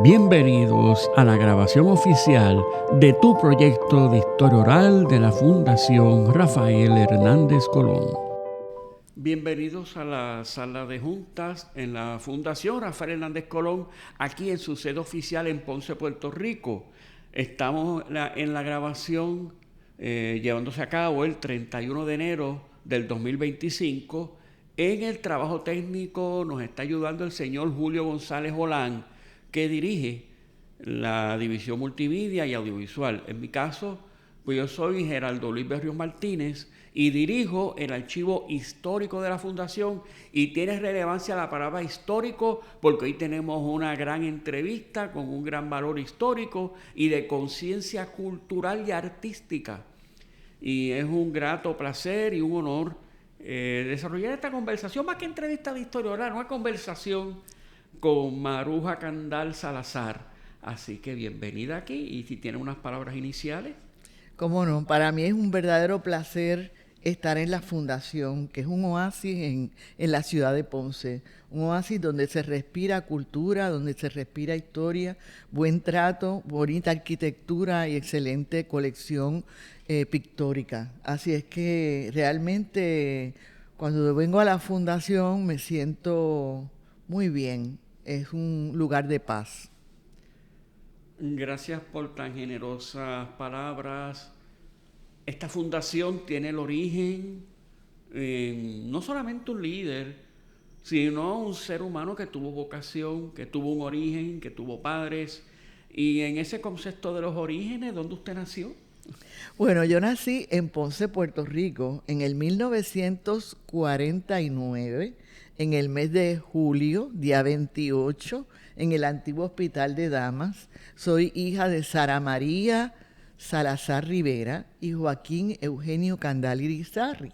Bienvenidos a la grabación oficial de tu proyecto de historia oral de la Fundación Rafael Hernández Colón. Bienvenidos a la sala de juntas en la Fundación Rafael Hernández Colón, aquí en su sede oficial en Ponce, Puerto Rico. Estamos en la grabación llevándose a cabo el 31 de enero del 2025. En el trabajo técnico nos está ayudando el señor Julio González Holán, que dirige la división multimedia y audiovisual. En mi caso, pues yo soy Geraldo Luis Berrios Martínez y dirijo el archivo histórico de la Fundación, y tiene relevancia la palabra histórico porque hoy tenemos una gran entrevista con un gran valor histórico y de conciencia cultural y artística. Y es un grato placer y un honor desarrollar esta conversación, más que entrevista de historia oral, una conversación con Maruja Candal Salazar. Así que bienvenida aquí, y si tiene unas palabras iniciales. Cómo no, para mí es un verdadero placer estar en la Fundación, que es un oasis en la ciudad de Ponce, un oasis donde se respira cultura, donde se respira historia, buen trato, bonita arquitectura y excelente colección pictórica. Así es que realmente cuando vengo a la Fundación me siento muy bien, es un lugar de paz. Gracias por tan generosas palabras. Esta fundación tiene el origen en no solamente un líder, sino un ser humano que tuvo vocación, que tuvo un origen, que tuvo padres. Y en ese concepto de los orígenes, ¿dónde usted nació? Bueno, yo nací en Ponce, Puerto Rico, en el 1949, en el mes de julio, día 28, en el antiguo Hospital de Damas. Soy hija de Sara María Salazar Rivera y Joaquín Eugenio Candal Irizarry.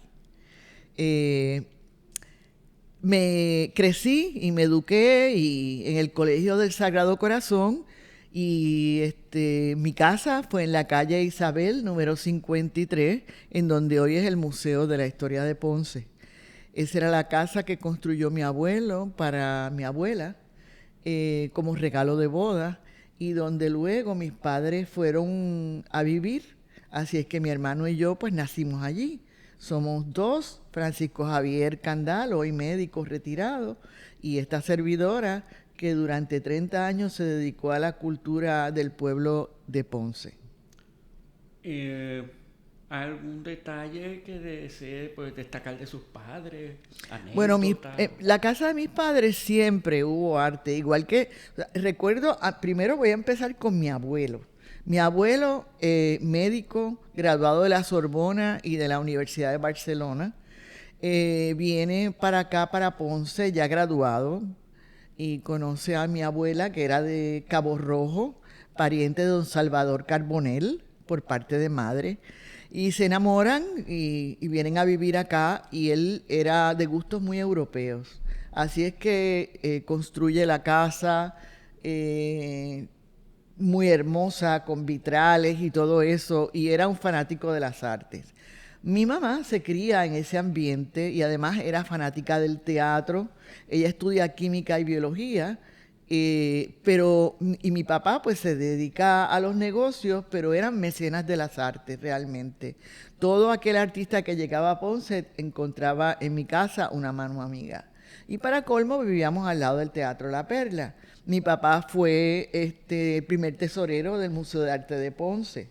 Me crecí y me eduqué en el Colegio del Sagrado Corazón, y mi casa fue en la calle Isabel, número 53, en donde hoy es el Museo de la Historia de Ponce. Esa era la casa que construyó mi abuelo para mi abuela como regalo de boda, y donde luego mis padres fueron a vivir. Así es que mi hermano y yo pues nacimos allí. Somos dos: Francisco Javier Candal, hoy médico retirado, y esta servidora, que durante 30 años se dedicó a la cultura del pueblo de Ponce. ¿Algún detalle que desee destacar de sus padres? Bueno, ¿Anécdotas? la casa de mis padres siempre hubo arte, igual que, recuerdo, primero voy a empezar con mi abuelo. Mi abuelo, médico, graduado de la Sorbona y de la Universidad de Barcelona, viene para acá, para Ponce, ya graduado, y conoce a mi abuela, que era de Cabo Rojo, pariente de don Salvador Carbonell, por parte de madre, y se enamoran y vienen a vivir acá, y él era de gustos muy europeos. Así es que construye la casa muy hermosa, con vitrales y todo eso, y era un fanático de las artes. Mi mamá se cría en ese ambiente y además era fanática del teatro. Ella estudia química y biología, y mi papá pues se dedica a los negocios, pero eran mecenas de las artes realmente. Todo aquel artista que llegaba a Ponce encontraba en mi casa una mano amiga. Y para colmo vivíamos al lado del Teatro La Perla. Mi papá fue el primer tesorero del Museo de Arte de Ponce.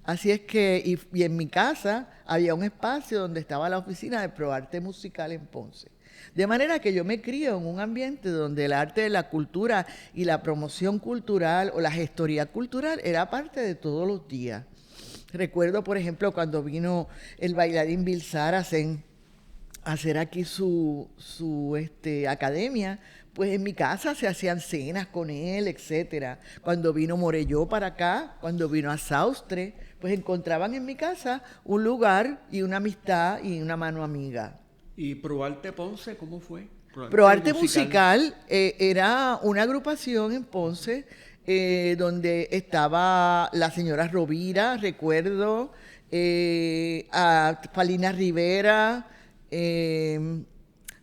Así es que, y en mi casa había un espacio donde estaba la oficina de ProArte Musical en Ponce. De manera que yo me crío en un ambiente donde el arte, la cultura y la promoción cultural o la gestoría cultural era parte de todos los días. Recuerdo, por ejemplo, cuando vino el bailarín Bill Saracen a hacer aquí su academia, pues en mi casa se hacían cenas con él, etcétera. Cuando vino Morelló para acá, cuando vino a Saustre, pues encontraban en mi casa un lugar y una amistad y una mano amiga. ¿Y ProArte Ponce cómo fue? ProArte Musical era una agrupación en Ponce donde estaba la señora Rovira, recuerdo, a Palina Rivera,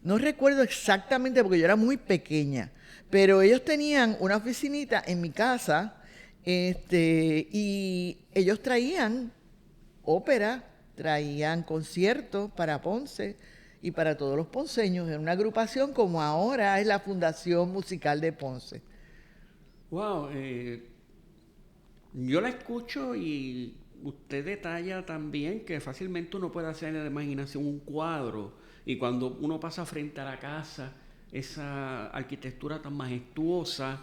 no recuerdo exactamente porque yo era muy pequeña, Pero ellos tenían una oficinita en mi casa, y ellos traían ópera, traían conciertos para Ponce y para todos los ponceños, en una agrupación como ahora es la Fundación Musical de Ponce. Wow, yo la escucho y usted detalla también que fácilmente uno puede hacer en la imaginación un cuadro y cuando uno pasa frente a la casa, esa arquitectura tan majestuosa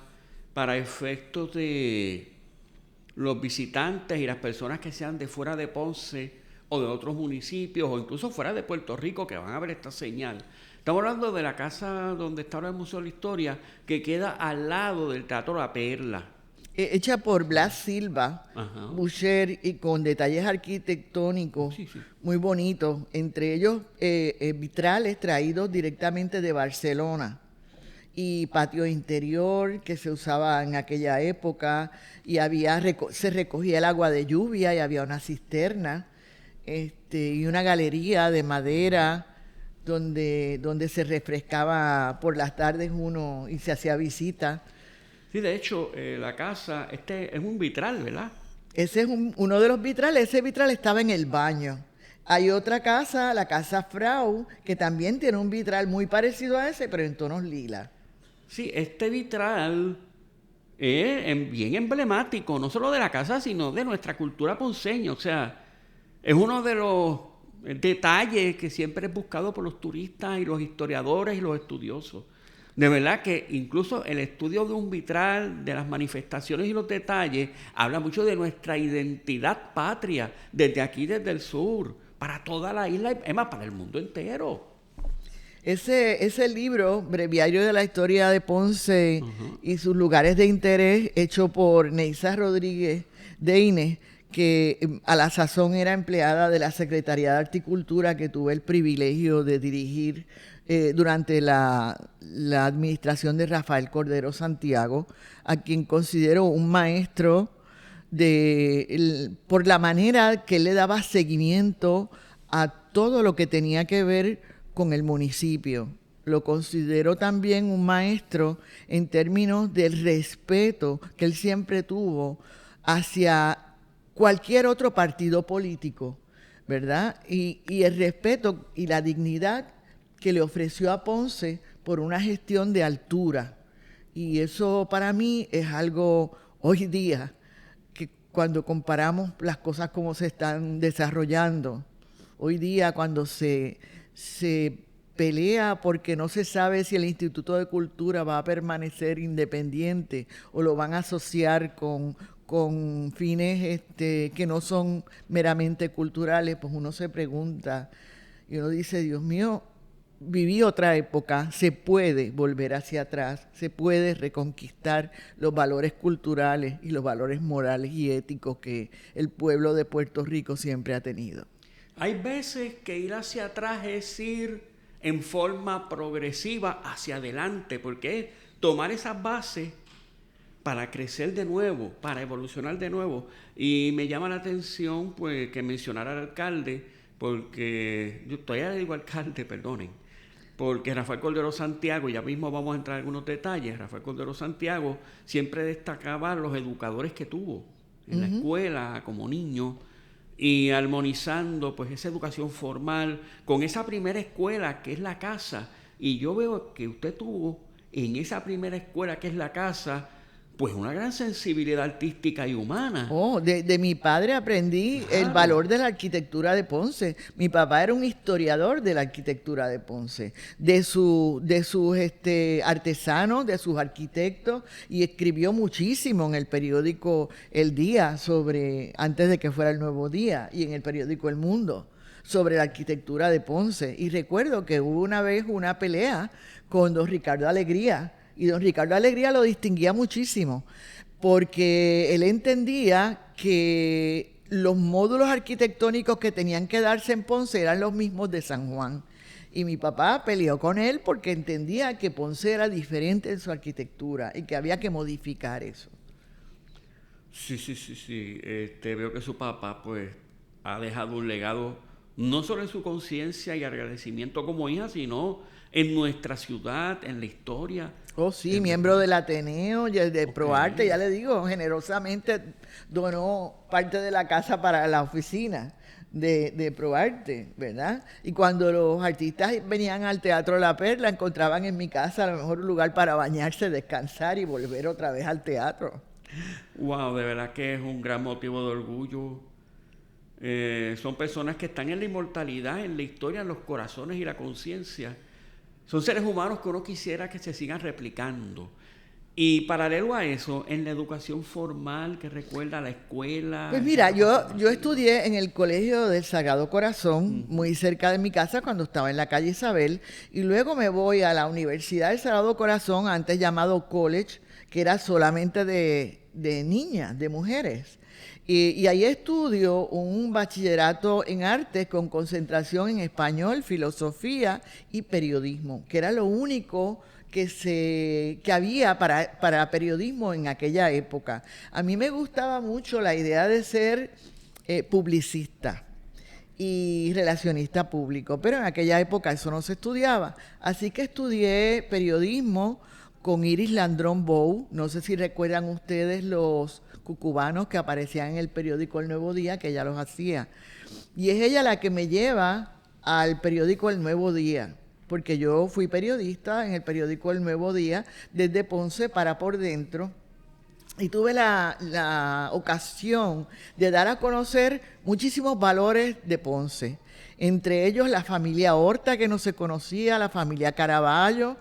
para efectos de los visitantes y las personas que sean de fuera de Ponce o de otros municipios o incluso fuera de Puerto Rico que van a ver esta señal. Estamos hablando de la casa donde está ahora el Museo de la Historia, que queda al lado del Teatro La Perla. Hecha por Blas Silva, Ajá. Boucher, y con detalles arquitectónicos Sí, sí. muy bonitos, entre ellos vitrales traídos directamente de Barcelona y patio interior que se usaba en aquella época y se recogía el agua de lluvia y había una cisterna, y una galería de madera donde se refrescaba por las tardes uno y se hacía visita. Sí, de hecho, la casa, este es un vitral, ¿verdad? Ese es uno de los vitrales. Ese vitral estaba en el baño. Hay otra casa, la casa Frau, que también tiene un vitral muy parecido a ese, pero en tonos lila. Sí, este vitral es bien emblemático, no solo de la casa, sino de nuestra cultura ponceña. O sea, es uno de los detalles que siempre es buscado por los turistas y los historiadores y los estudiosos. De verdad que incluso el estudio de un vitral, de las manifestaciones y los detalles, habla mucho de nuestra identidad patria, desde aquí, desde el sur, para toda la isla, es más, para el mundo entero. Ese libro, Breviario de la Historia de Ponce y sus lugares de interés, hecho por Neisa Rodríguez Deine, que a la sazón era empleada de la Secretaría de Horticultura que tuve el privilegio de dirigir durante la administración de Rafael Cordero Santiago, a quien considero un maestro por la manera que él le daba seguimiento a todo lo que tenía que ver con el municipio. Lo considero también un maestro en términos del respeto que él siempre tuvo hacia cualquier otro partido político, ¿verdad? Y el respeto y la dignidad que le ofreció a Ponce por una gestión de altura. Y eso para mí es algo hoy día, que cuando comparamos las cosas como se están desarrollando, hoy día cuando se pelea porque no se sabe si el Instituto de Cultura va a permanecer independiente o lo van a asociar con fines que no son meramente culturales, pues uno se pregunta y uno dice, Dios mío, viví otra época, se puede volver hacia atrás, se puede reconquistar los valores culturales y los valores morales y éticos que el pueblo de Puerto Rico siempre ha tenido. Hay veces que ir hacia atrás es ir en forma progresiva hacia adelante, porque es tomar esas bases para crecer de nuevo, para evolucionar de nuevo. Y me llama la atención pues que mencionara al alcalde, porque yo todavía le digo alcalde, perdonen, porque Rafael Cordero Santiago, ya mismo vamos a entrar en algunos detalles, Rafael Cordero Santiago siempre destacaba los educadores que tuvo en la escuela como niño, y armonizando pues esa educación formal con esa primera escuela que es la casa. Y yo veo que usted tuvo en esa primera escuela que es la casa pues una gran sensibilidad artística y humana. Oh, de mi padre aprendí el valor de la arquitectura de Ponce. Mi papá era un historiador de la arquitectura de Ponce, de sus artesanos, de sus arquitectos, y escribió muchísimo en el periódico El Día antes de que fuera el Nuevo Día, y en el periódico El Mundo, sobre la arquitectura de Ponce. Y recuerdo que hubo una vez una pelea con don Ricardo Alegría, y don Ricardo Alegría lo distinguía muchísimo, porque él entendía que los módulos arquitectónicos que tenían que darse en Ponce eran los mismos de San Juan. Y mi papá peleó con él porque entendía que Ponce era diferente en su arquitectura y que había que modificar eso. Sí. Veo que su papá pues ha dejado un legado no solo en su conciencia y agradecimiento como hija, sino en nuestra ciudad, en la historia. Oh, sí, miembro del Ateneo, de ProArte, Ok. ya le digo, generosamente donó parte de la casa para la oficina de ProArte, ¿verdad? Y cuando los artistas venían al Teatro La Perla, encontraban en mi casa a lo mejor un lugar para bañarse, descansar y volver otra vez al teatro. Wow, de verdad que es un gran motivo de orgullo. Son personas que están en la inmortalidad, en la historia, en los corazones y la conciencia. Son seres humanos que uno quisiera que se sigan replicando. Y paralelo a eso, en la educación formal que recuerda a la escuela, Pues esa mira, etapa yo formativa. estudié en el Colegio del Sagrado Corazón, Ujú. muy cerca de mi casa, cuando estaba en la calle Isabel, y luego me voy a la Universidad del Sagrado Corazón, antes llamado College, que era solamente de niñas, de mujeres. Y ahí estudio un bachillerato en artes con concentración en español, filosofía y periodismo, que era lo único que había para periodismo en aquella época. A mí me gustaba mucho la idea de ser publicista y relacionista público, pero en aquella época eso no se estudiaba. Así que estudié periodismo con Iris Landrón Bow. No sé si recuerdan ustedes los cucubanos que aparecían en el periódico El Nuevo Día, que ella los hacía. Y es ella la que me lleva al periódico El Nuevo Día, porque yo fui periodista en el periódico El Nuevo Día desde Ponce para por dentro. Y tuve la ocasión de dar a conocer muchísimos valores de Ponce. Entre ellos la familia Horta, que no se conocía, la familia Caraballo,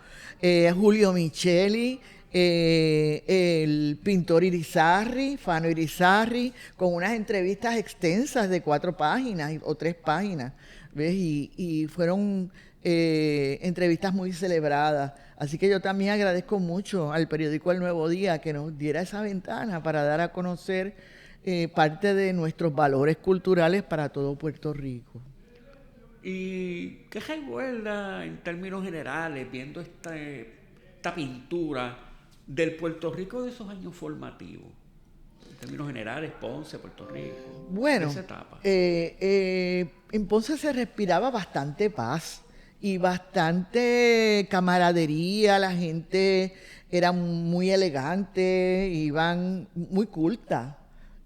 Julio Micheli, el pintor Irizarry, Fano Irizarry, con unas entrevistas extensas de 4 páginas o 3 páginas, ¿ves? Y fueron entrevistas muy celebradas. Así que yo también agradezco mucho al periódico El Nuevo Día que nos diera esa ventana para dar a conocer parte de nuestros valores culturales para todo Puerto Rico. ¿Y qué recuerda en términos generales, viendo esta pintura del Puerto Rico de esos años formativos? En términos generales, Ponce, Puerto Rico, de Bueno, esa etapa. en Ponce se respiraba bastante paz y bastante camaradería, la gente era muy elegante, iban muy culta,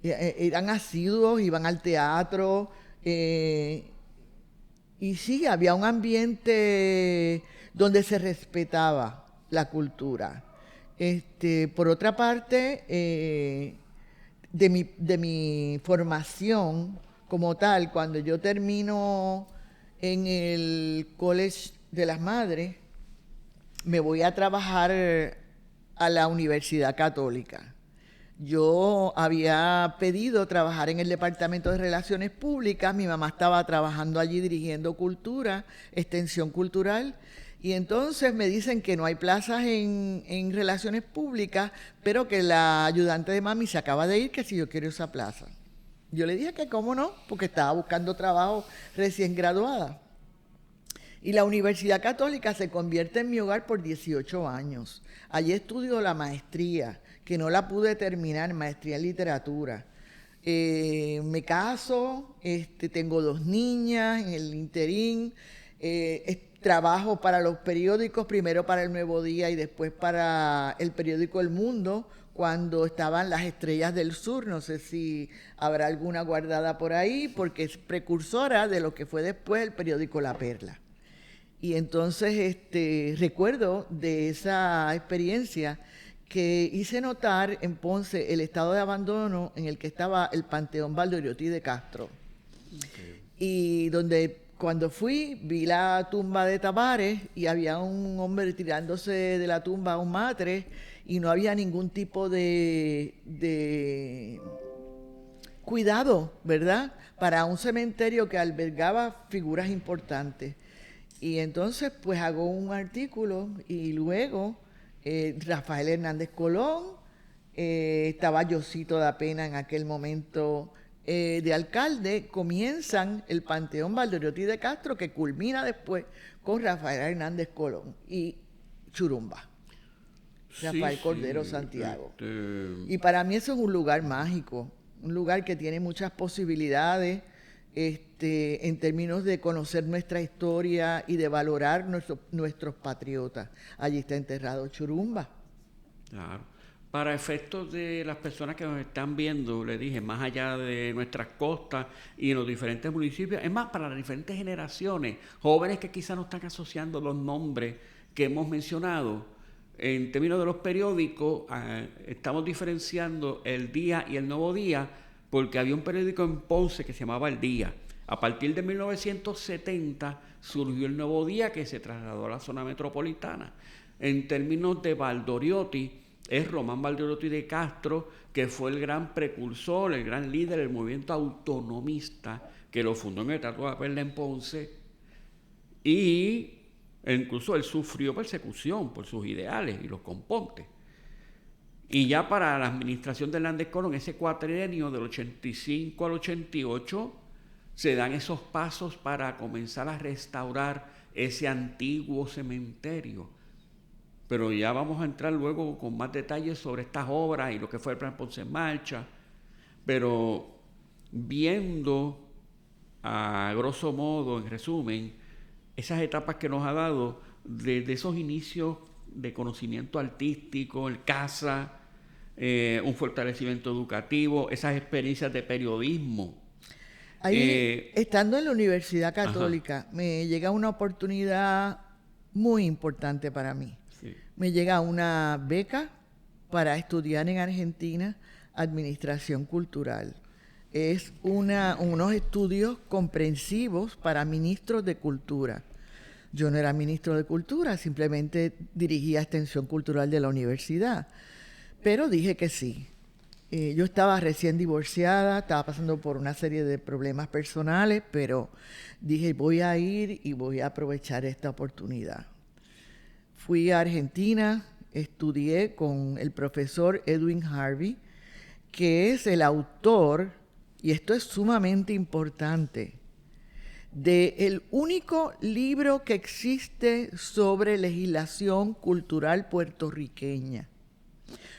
eran asiduos, iban al teatro, y sí, había un ambiente donde se respetaba la cultura. Por otra parte, de mi formación como tal, cuando yo termino en el College de las Madres, me voy a trabajar a la Universidad Católica. Yo había pedido trabajar en el Departamento de Relaciones Públicas, mi mamá estaba trabajando allí dirigiendo cultura, extensión cultural, y entonces me dicen que no hay plazas en Relaciones Públicas, pero que la ayudante de mami se acaba de ir, que si yo quiero esa plaza. Yo le dije que cómo no, porque estaba buscando trabajo recién graduada. Y la Universidad Católica se convierte en mi hogar por 18 años. Allí estudio la maestría, que no la pude terminar, maestría en literatura. Me caso, tengo 2 niñas en el interín, trabajo para los periódicos, primero para El Nuevo Día y después para el periódico El Mundo, cuando estaban las Estrellas del Sur. No sé si habrá alguna guardada por ahí, porque es precursora de lo que fue después el periódico La Perla. Y entonces recuerdo de esa experiencia que hice notar en Ponce el estado de abandono en el que estaba el Panteón Valdoriotti de Castro. Okay. Y donde cuando fui vi la tumba de Tavares y había un hombre tirándose de la tumba a un matre y no había ningún tipo de cuidado, ¿verdad? Para un cementerio que albergaba figuras importantes. Y entonces pues hago un artículo y luego Rafael Hernández Colón, estaba Yosito da Pena en aquel momento de alcalde, comienzan el Panteón Valdoriotti de Castro, que culmina después con Rafael Hernández Colón y Churumba, Sí, Rafael Cordero sí. Santiago. Y para mí eso es un lugar mágico, un lugar que tiene muchas posibilidades, en términos de conocer nuestra historia y de valorar nuestros patriotas. Allí está enterrado Churumba. Claro. Para efectos de las personas que nos están viendo, le dije, más allá de nuestras costas y en los diferentes municipios, es más, para las diferentes generaciones, jóvenes que quizás no están asociando los nombres que hemos mencionado, en términos de los periódicos, estamos diferenciando el Día y el Nuevo Día, porque había un periódico en Ponce que se llamaba El Día. A partir de 1970 surgió el Nuevo Día, que se trasladó a la zona metropolitana. En términos de Valdoriotti, es Román Valdoriotti de Castro, que fue el gran precursor, el gran líder del movimiento autonomista, que lo fundó en el Teatro de la Perla en Ponce, y incluso él sufrió persecución por sus ideales y los compontes. Y ya para la administración de Hernández Colón, ese cuatrienio del 85 al 88, se dan esos pasos para comenzar a restaurar ese antiguo cementerio. Pero ya vamos a entrar luego con más detalles sobre estas obras y lo que fue el Plan Ponce en Marcha. Pero viendo a grosso modo, en resumen, esas etapas que nos ha dado desde esos inicios de conocimiento artístico, el CASA, un fortalecimiento educativo, esas experiencias de periodismo. Ahí, estando en la Universidad Católica, me llega una oportunidad muy importante para mí. Sí. Me llega una beca para estudiar en Argentina Administración Cultural. Es unos estudios comprensivos para ministros de cultura. Yo no era ministro de cultura, simplemente dirigía extensión cultural de la universidad. Pero dije que sí. Yo estaba recién divorciada, estaba pasando por una serie de problemas personales, pero dije, voy a ir y voy a aprovechar esta oportunidad. Fui a Argentina, estudié con el profesor Edwin Harvey, que es el autor, y esto es sumamente importante, del único libro que existe sobre legislación cultural puertorriqueña.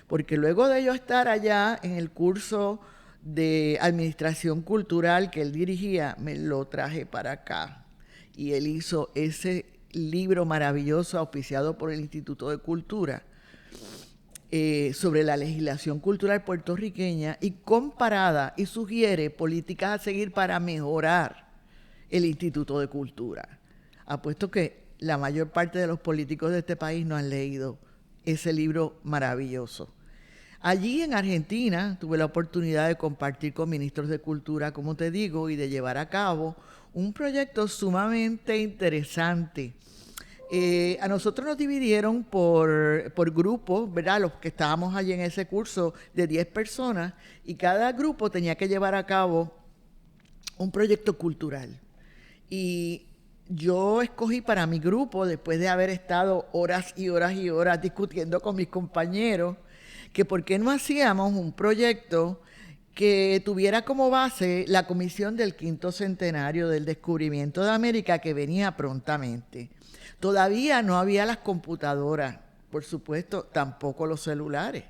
Porque luego de yo estar allá en el curso de administración cultural que él dirigía, me lo traje para acá. Y él hizo ese libro maravilloso auspiciado por el Instituto de Cultura sobre la legislación cultural puertorriqueña y comparada, y sugiere políticas a seguir para mejorar el Instituto de Cultura. Apuesto que la mayor parte de los políticos de este país no han leído ese libro maravilloso. Allí en Argentina tuve la oportunidad de compartir con ministros de cultura, como te digo, y de llevar a cabo un proyecto sumamente interesante. A nosotros nos dividieron por grupos, ¿verdad? Los que estábamos allí en ese curso de 10 personas, y cada grupo tenía que llevar a cabo un proyecto cultural. Y yo escogí para mi grupo, después de haber estado horas y horas y horas discutiendo con mis compañeros, que por qué no hacíamos un proyecto que tuviera como base la comisión del 5º centenario del descubrimiento de América, que venía prontamente. Todavía no había las computadoras, por supuesto, tampoco los celulares.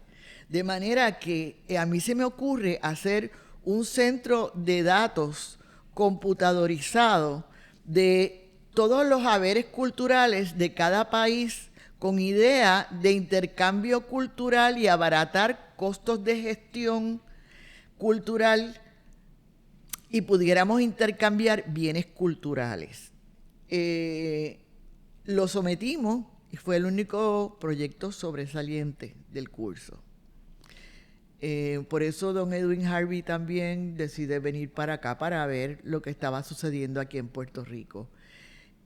De manera que a mí se me ocurre hacer un centro de datos computadorizado de todos los haberes culturales de cada país, con idea de intercambio cultural y abaratar costos de gestión cultural, y pudiéramos intercambiar bienes culturales. Lo sometimos y fue el único proyecto sobresaliente del curso. Por eso don Edwin Harvey también decide venir para acá para ver lo que estaba sucediendo aquí en Puerto Rico.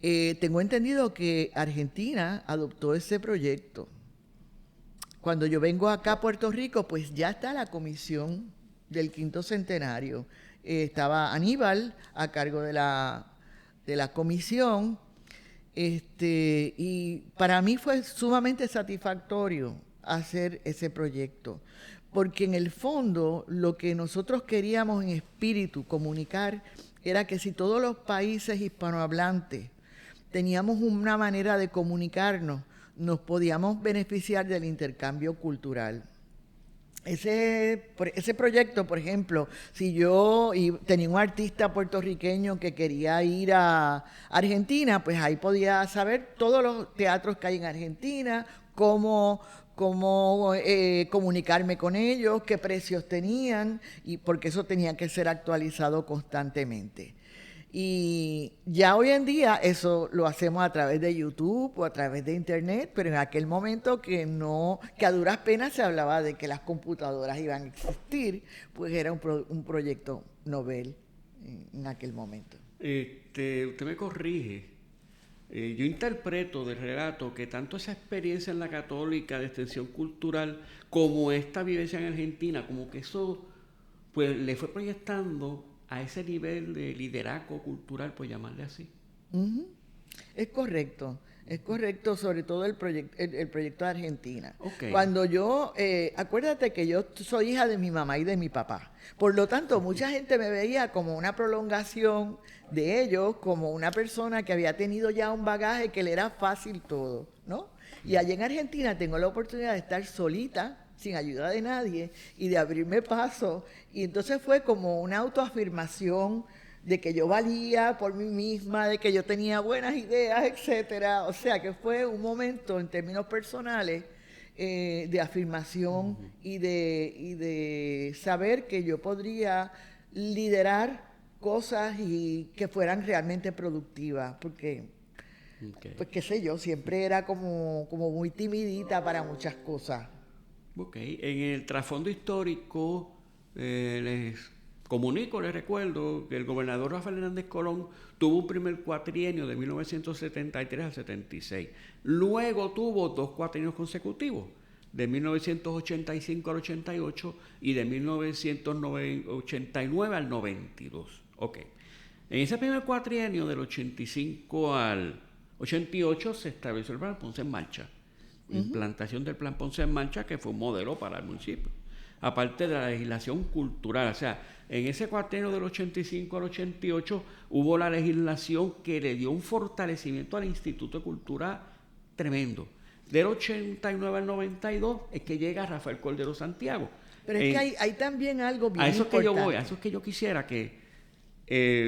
Tengo entendido que Argentina adoptó ese proyecto. Cuando yo vengo acá a Puerto Rico, pues ya está la comisión del 5º centenario. Estaba Aníbal a cargo de la comisión, y para mí fue sumamente satisfactorio hacer ese proyecto, porque en el fondo lo que nosotros queríamos en espíritu comunicar era que si todos los países hispanohablantes teníamos una manera de comunicarnos, nos podíamos beneficiar del intercambio cultural. ese proyecto, por ejemplo, si yo tenía un artista puertorriqueño que quería ir a Argentina, pues ahí podía saber todos los teatros que hay en Argentina, cómo comunicarme con ellos, qué precios tenían, y porque eso tenía que ser actualizado constantemente. Y ya hoy en día eso lo hacemos a través de YouTube o a través de Internet, pero en aquel momento que a duras penas se hablaba de que las computadoras iban a existir, pues era un proyecto novel en aquel momento. Usted me corrige. Yo interpreto del relato que tanto esa experiencia en la Católica de extensión cultural como esta vivencia en Argentina, como que eso pues le fue proyectando a ese nivel de liderazgo cultural, por llamarle así. Uh-huh. Es correcto, sobre todo el proyecto de Argentina. Okay. Cuando acuérdate que yo soy hija de mi mamá y de mi papá, por lo tanto mucha gente me veía como una prolongación de ellos, como una persona que había tenido ya un bagaje que le era fácil todo, ¿no? Y allá en Argentina tengo la oportunidad de estar solita, sin ayuda de nadie, y de abrirme paso, y entonces fue como una autoafirmación de que yo valía por mí misma, de que yo tenía buenas ideas, etcétera. O sea que fue un momento en términos personales de afirmación uh-huh. y de saber que yo podría liderar cosas y que fueran realmente productivas, porque pues qué sé yo, siempre era como muy timidita para muchas cosas. Ok, en el trasfondo histórico les recuerdo que el gobernador Rafael Hernández Colón tuvo un primer cuatrienio de 1973 al 76. Luego tuvo 2 cuatrienios consecutivos, de 1985 al 88 y de 1989 al 92. Ok. En ese primer cuatrienio del 85 al 88 se estableció el Plan Ponce en Marcha. Uh-huh. Implantación del Plan Ponce en Marcha, que fue un modelo para el municipio. Aparte de la legislación cultural, o sea, en ese cuatrienio del 85 al 88 hubo la legislación que le dio un fortalecimiento al Instituto de Cultura tremendo. Del 89 al 92 es que llega Rafael Cordero Santiago. Pero es que hay también algo bien importante. A eso es que yo voy, a eso es que yo quisiera que,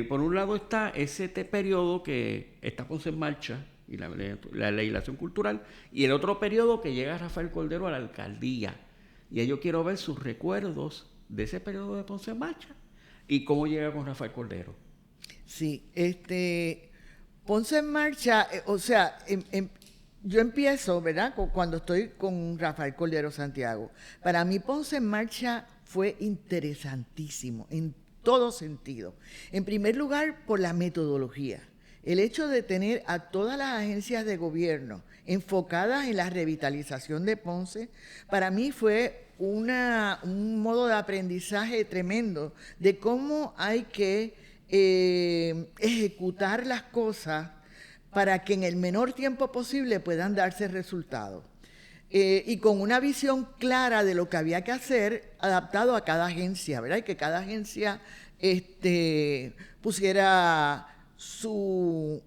por un lado está ese periodo que está Ponce en Marcha y la legislación cultural, y el otro periodo que llega Rafael Cordero a la alcaldía. Y yo quiero ver sus recuerdos de ese periodo de Ponce en Marcha y cómo llega con Rafael Cordero. Sí, Ponce en Marcha, o sea, yo empiezo, ¿verdad? Cuando estoy con Rafael Cordero Santiago. Para mí Ponce en Marcha fue interesantísimo en todo sentido. En primer lugar, por la metodología. El hecho de tener a todas las agencias de gobierno enfocadas en la revitalización de Ponce, para mí fue un modo de aprendizaje tremendo de cómo hay que ejecutar las cosas para que en el menor tiempo posible puedan darse resultados. Y con una visión clara de lo que había que hacer adaptado a cada agencia, ¿verdad? Y que cada agencia pusiera su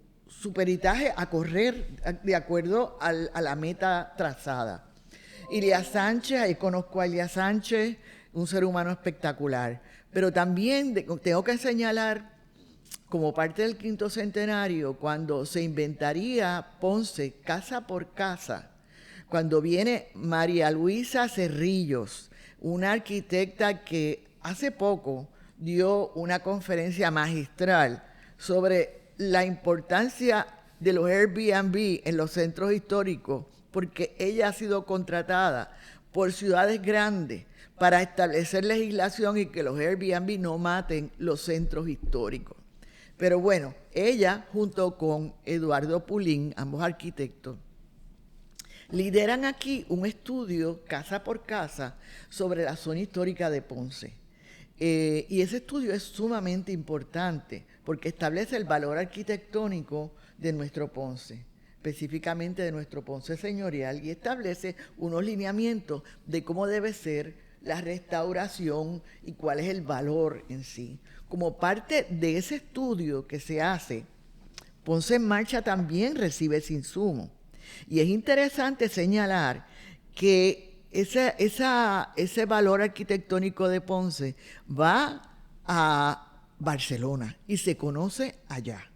peritaje a correr de acuerdo a la meta trazada. Ilia Sánchez, ahí conozco a Ilia Sánchez, un ser humano espectacular. Pero también tengo que señalar, como parte del 5º centenario, cuando se inventaría Ponce casa por casa, cuando viene María Luisa Cerrillos, una arquitecta que hace poco dio una conferencia magistral sobre la importancia de los Airbnb en los centros históricos, porque ella ha sido contratada por ciudades grandes para establecer legislación y que los Airbnb no maten los centros históricos. Pero bueno, ella junto con Eduardo Pulín, ambos arquitectos, lideran aquí un estudio casa por casa sobre la zona histórica de Ponce. Y ese estudio es sumamente importante porque establece el valor arquitectónico de nuestro Ponce, específicamente de nuestro Ponce señorial, y establece unos lineamientos de cómo debe ser la restauración y cuál es el valor en sí. Como parte de ese estudio que se hace, Ponce en Marcha también recibe ese insumo. Y es interesante señalar que ese valor arquitectónico de Ponce va a Barcelona y se conoce allá.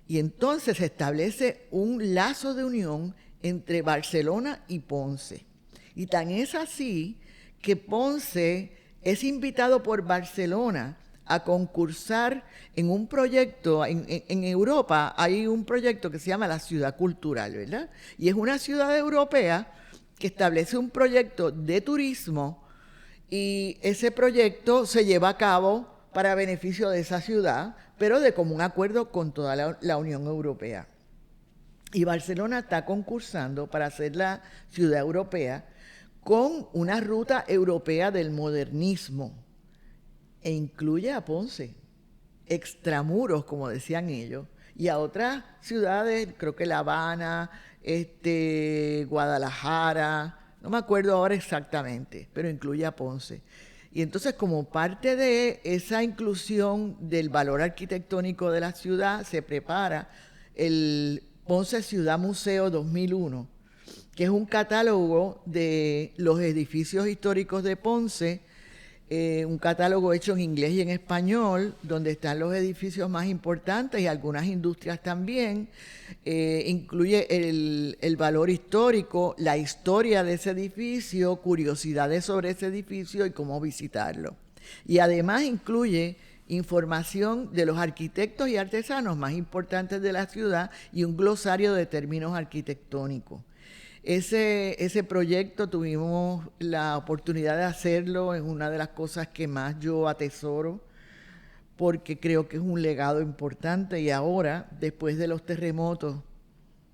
Y entonces se establece un lazo de unión entre Barcelona y Ponce. Y tan es así que Ponce es invitado por Barcelona a concursar en un proyecto, en Europa hay un proyecto que se llama la Ciudad Cultural, ¿verdad? Y es una ciudad europea que establece un proyecto de turismo y ese proyecto se lleva a cabo para beneficio de esa ciudad, pero de común acuerdo con toda la Unión Europea. Y Barcelona está concursando para ser la ciudad europea con una ruta europea del modernismo e incluye a Ponce, extramuros, como decían ellos, y a otras ciudades, creo que La Habana, Guadalajara, no me acuerdo ahora exactamente, pero incluye a Ponce. Y entonces, como parte de esa inclusión del valor arquitectónico de la ciudad, se prepara el Ponce Ciudad Museo 2001, que es un catálogo de los edificios históricos de Ponce, un catálogo hecho en inglés y en español, donde están los edificios más importantes y algunas industrias también. Incluye el valor histórico, la historia de ese edificio, curiosidades sobre ese edificio y cómo visitarlo. Y además incluye información de los arquitectos y artesanos más importantes de la ciudad y un glosario de términos arquitectónicos. Ese proyecto tuvimos la oportunidad de hacerlo, es una de las cosas que más yo atesoro, porque creo que es un legado importante. Y ahora, después de los terremotos,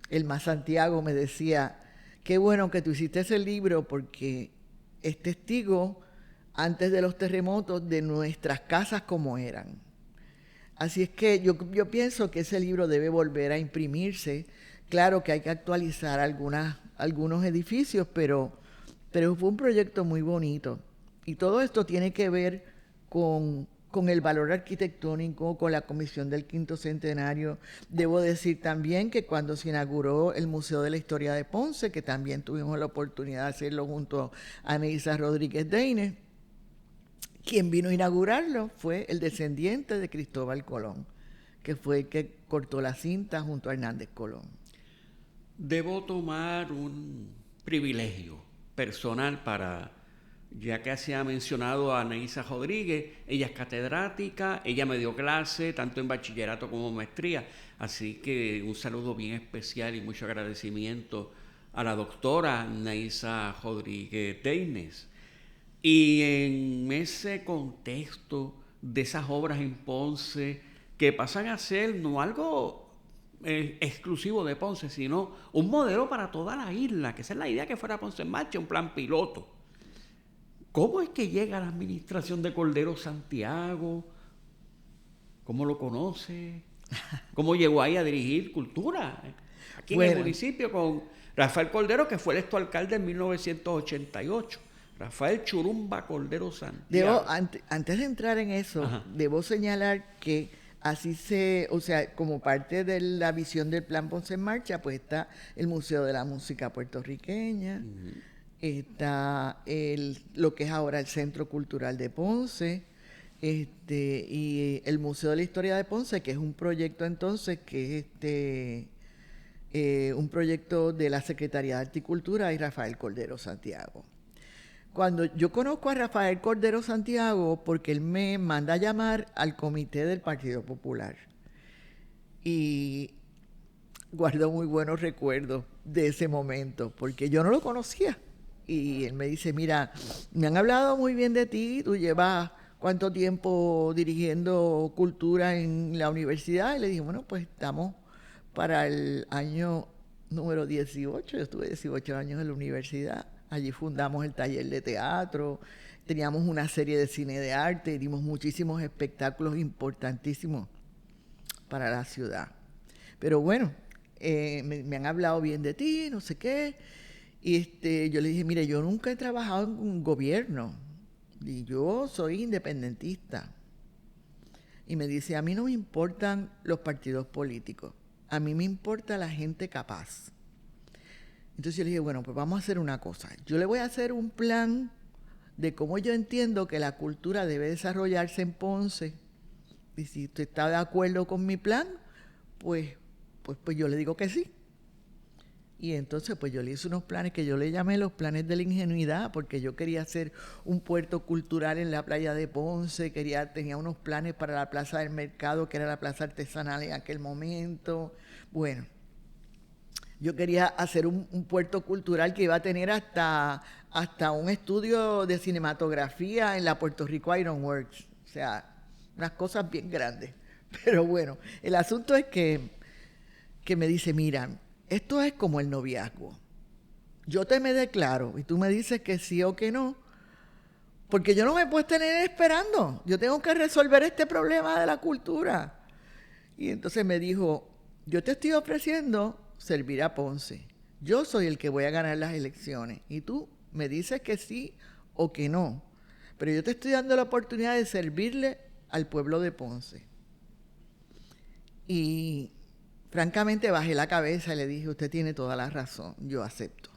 el Más Santiago me decía, qué bueno que tú hiciste ese libro porque es testigo, antes de los terremotos, de nuestras casas como eran. Así es que yo pienso que ese libro debe volver a imprimirse. Claro que hay que actualizar algunos edificios, pero fue un proyecto muy bonito. Y todo esto tiene que ver con el valor arquitectónico, con la Comisión del Quinto Centenario. Debo decir también que cuando se inauguró el Museo de la Historia de Ponce, que también tuvimos la oportunidad de hacerlo junto a Neisa Rodríguez Deines, quien vino a inaugurarlo fue el descendiente de Cristóbal Colón, que fue el que cortó la cinta junto a Hernández Colón. Debo tomar un privilegio personal para, ya que se ha mencionado a Neisa Rodríguez, ella es catedrática, ella me dio clase tanto en bachillerato como maestría, así que un saludo bien especial y mucho agradecimiento a la doctora Neisa Rodríguez Deines. Y en ese contexto de esas obras en Ponce, que pasan a ser no algo exclusivo de Ponce, sino un modelo para toda la isla, que esa es la idea, que fuera Ponce en Marcha, un plan piloto. ¿Cómo es que llega a la administración de Cordero Santiago? ¿Cómo lo conoce? ¿Cómo llegó ahí a dirigir cultura? Aquí en el municipio con Rafael Cordero, que fue electo alcalde en 1988. Rafael Churumba Cordero Santiago. Antes de entrar en eso, Ajá, debo señalar que como parte de la visión del Plan Ponce en Marcha, pues está el Museo de la Música Puertorriqueña, está lo que es ahora el Centro Cultural de Ponce, y el Museo de la Historia de Ponce, que es un proyecto entonces que es un proyecto de la Secretaría de Arte y Cultura y Rafael Cordero Santiago. Cuando yo conozco a Rafael Cordero Santiago, porque él me manda a llamar al comité del Partido Popular. Y guardo muy buenos recuerdos de ese momento, porque yo no lo conocía. Y él me dice, mira, me han hablado muy bien de ti, tú llevas cuánto tiempo dirigiendo cultura en la universidad. Y le dije, bueno, pues estamos para el año número 18, yo estuve 18 años en la universidad. Allí fundamos el taller de teatro, teníamos una serie de cine de arte, dimos muchísimos espectáculos importantísimos para la ciudad. Pero bueno, me han hablado bien de ti, no sé qué. Y yo le dije, mire, yo nunca he trabajado en un gobierno y yo soy independentista. Y me dice, a mí no me importan los partidos políticos, a mí me importa la gente capaz. Entonces yo le dije, bueno, pues vamos a hacer una cosa. Yo le voy a hacer un plan de cómo yo entiendo que la cultura debe desarrollarse en Ponce. Y si usted está de acuerdo con mi plan, pues yo le digo que sí. Y entonces pues yo le hice unos planes que yo le llamé los planes de la ingenuidad, porque yo quería hacer un puerto cultural en la playa de Ponce, tenía unos planes para la plaza del mercado, que era la plaza artesanal en aquel momento. Bueno, yo quería hacer un puerto cultural que iba a tener hasta un estudio de cinematografía en la Puerto Rico Iron Works. O sea, unas cosas bien grandes. Pero bueno, el asunto es que me dice, mira, esto es como el noviazgo. Yo te me declaro y tú me dices que sí o que no, porque yo no me puedo tener esperando. Yo tengo que resolver este problema de la cultura. Y entonces me dijo, yo te estoy ofreciendo servir a Ponce. Yo soy el que voy a ganar las elecciones y tú me dices que sí o que no. Pero yo te estoy dando la oportunidad de servirle al pueblo de Ponce. Y francamente bajé la cabeza y le dije, usted tiene toda la razón, yo acepto.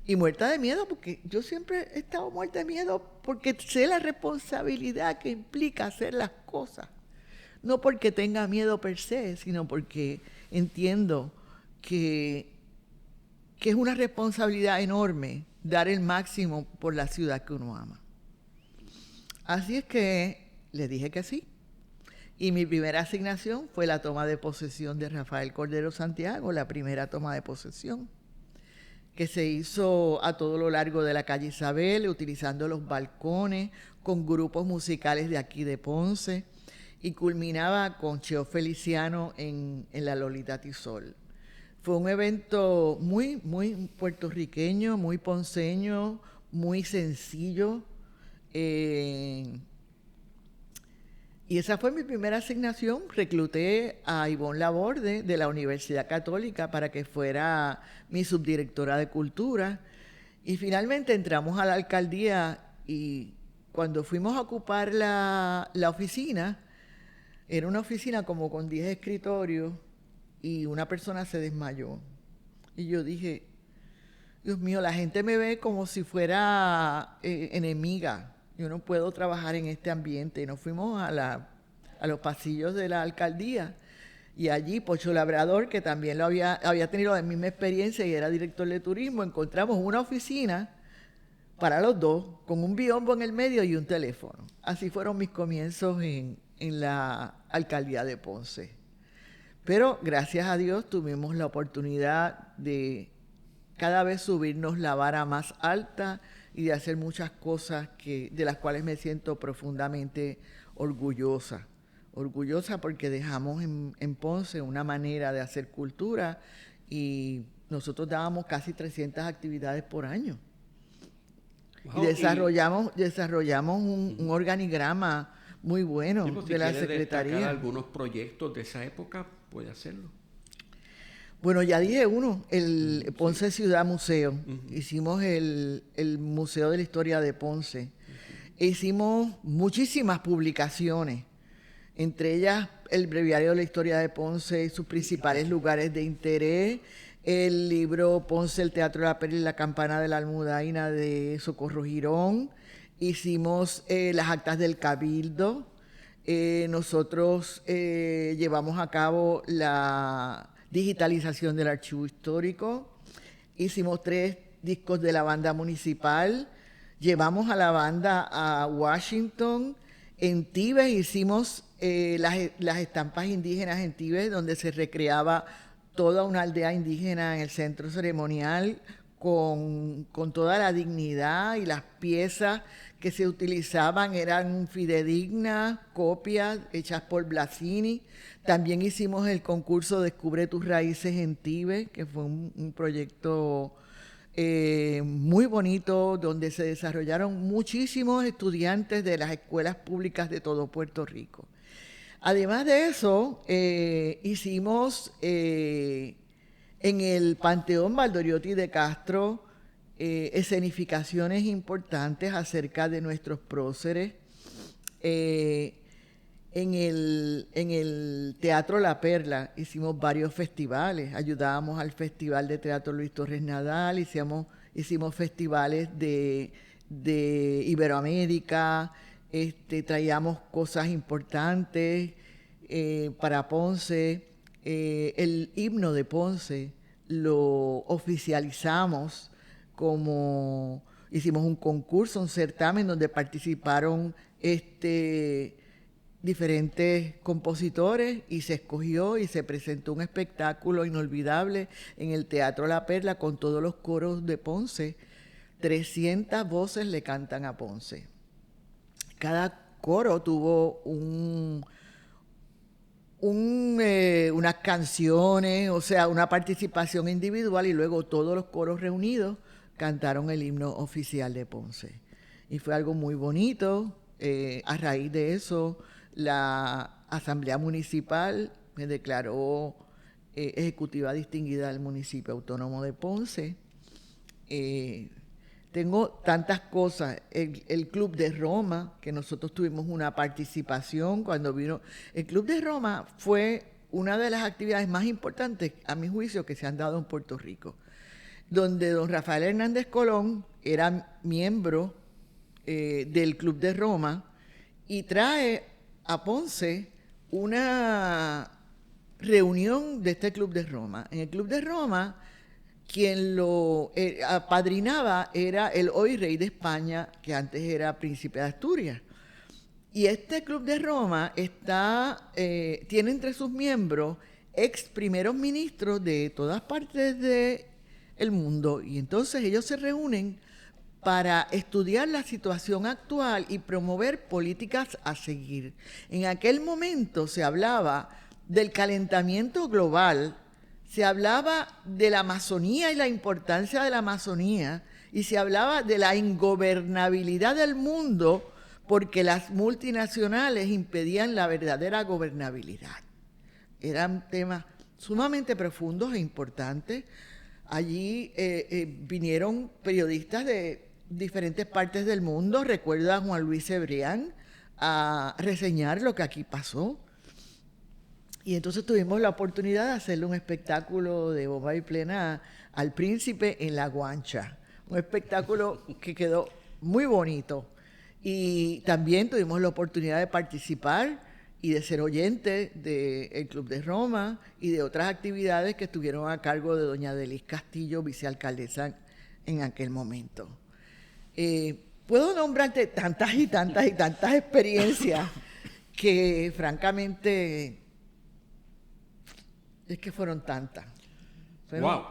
Y muerta de miedo, porque yo siempre he estado muerta de miedo porque sé la responsabilidad que implica hacer las cosas. No porque tenga miedo per se, sino porque entiendo que es una responsabilidad enorme dar el máximo por la ciudad que uno ama. Así es que le dije que sí. Y mi primera asignación fue la toma de posesión de Rafael Cordero Santiago, la primera toma de posesión, que se hizo a todo lo largo de la calle Isabel, utilizando los balcones, con grupos musicales de aquí de Ponce, y culminaba con Cheo Feliciano en la Lolita Tisol. Fue un evento muy, muy puertorriqueño, muy ponceño, muy sencillo. Y esa fue mi primera asignación. Recluté a Ivonne Laborde de la Universidad Católica para que fuera mi subdirectora de Cultura. Y finalmente entramos a la alcaldía y cuando fuimos a ocupar la oficina, era una oficina como con 10 escritorios y una persona se desmayó. Y yo dije, Dios mío, la gente me ve como si fuera enemiga. Yo no puedo trabajar en este ambiente. Y nos fuimos a los pasillos de la alcaldía. Y allí Pocho Labrador, que también había tenido la misma experiencia y era director de turismo, encontramos una oficina para los dos, con un biombo en el medio y un teléfono. Así fueron mis comienzos en la alcaldía de Ponce. Pero gracias a Dios tuvimos la oportunidad de cada vez subirnos la vara más alta y de hacer muchas cosas de las cuales me siento profundamente orgullosa. Orgullosa porque dejamos en Ponce una manera de hacer cultura y nosotros dábamos casi 300 actividades por año. Wow, y desarrollamos un organigrama muy bueno de la Secretaría. Algunos proyectos de esa época, puede hacerlo. Bueno, ya dije uno, el Ponce Ciudad Museo. Hicimos el Museo de la Historia de Ponce. Hicimos muchísimas publicaciones, entre ellas el Breviario de la Historia de Ponce y sus principales lugares de interés, el libro Ponce, el Teatro de la Perla y la Campana de la Almudaina de Socorro Girón. Hicimos las actas del Cabildo. Nosotros llevamos a cabo la digitalización del archivo histórico, hicimos 3 discos de la banda municipal, llevamos a la banda a Washington, en Tibes hicimos las estampas indígenas en Tibes, donde se recreaba toda una aldea indígena en el centro ceremonial, con toda la dignidad, y las piezas que se utilizaban eran fidedignas, copias hechas por Blasini. También hicimos el concurso Descubre tus raíces en Tibes, que fue un proyecto muy bonito, donde se desarrollaron muchísimos estudiantes de las escuelas públicas de todo Puerto Rico. Además de eso, hicimos en el Panteón Valdoriotti de Castro escenificaciones importantes acerca de nuestros próceres. En el Teatro La Perla hicimos varios festivales, ayudábamos al Festival de Teatro Luis Torres Nadal, hicimos festivales de Iberoamérica, traíamos cosas importantes para Ponce. El himno de Ponce lo oficializamos hicimos un concurso, un certamen donde participaron diferentes compositores y se escogió y se presentó un espectáculo inolvidable en el Teatro La Perla con todos los coros de Ponce. 300 voces le cantan a Ponce. Cada coro tuvo unas canciones, o sea, una participación individual, y luego todos los coros reunidos cantaron el himno oficial de Ponce. Y fue algo muy bonito. A raíz de eso, la Asamblea Municipal me declaró ejecutiva distinguida del municipio autónomo de Ponce. Tengo tantas cosas. El Club de Roma, que nosotros tuvimos una participación cuando vino. El Club de Roma fue una de las actividades más importantes, a mi juicio, que se han dado en Puerto Rico, donde don Rafael Hernández Colón era miembro del Club de Roma y trae a Ponce una reunión de este Club de Roma. En el Club de Roma, quien lo apadrinaba era el hoy rey de España, que antes era príncipe de Asturias. Y este Club de Roma tiene entre sus miembros ex primeros ministros de todas partes del mundo. Y entonces ellos se reúnen para estudiar la situación actual y promover políticas a seguir. En aquel momento se hablaba del calentamiento global, se hablaba de la Amazonía y la importancia de la Amazonía, y se hablaba de la ingobernabilidad del mundo porque las multinacionales impedían la verdadera gobernabilidad. Eran temas sumamente profundos e importantes. Allí vinieron periodistas de diferentes partes del mundo. Recuerdo a Juan Luis Cebrián a reseñar lo que aquí pasó. Y entonces tuvimos la oportunidad de hacerle un espectáculo de bomba y plena al príncipe en La Guancha. Un espectáculo que quedó muy bonito. Y también tuvimos la oportunidad de participar y de ser oyente del Club de Roma y de otras actividades que estuvieron a cargo de doña Delis Castillo, vicealcaldesa en aquel momento. Puedo nombrarte tantas y tantas y tantas experiencias que francamente es que fueron tantas. ¡Wow!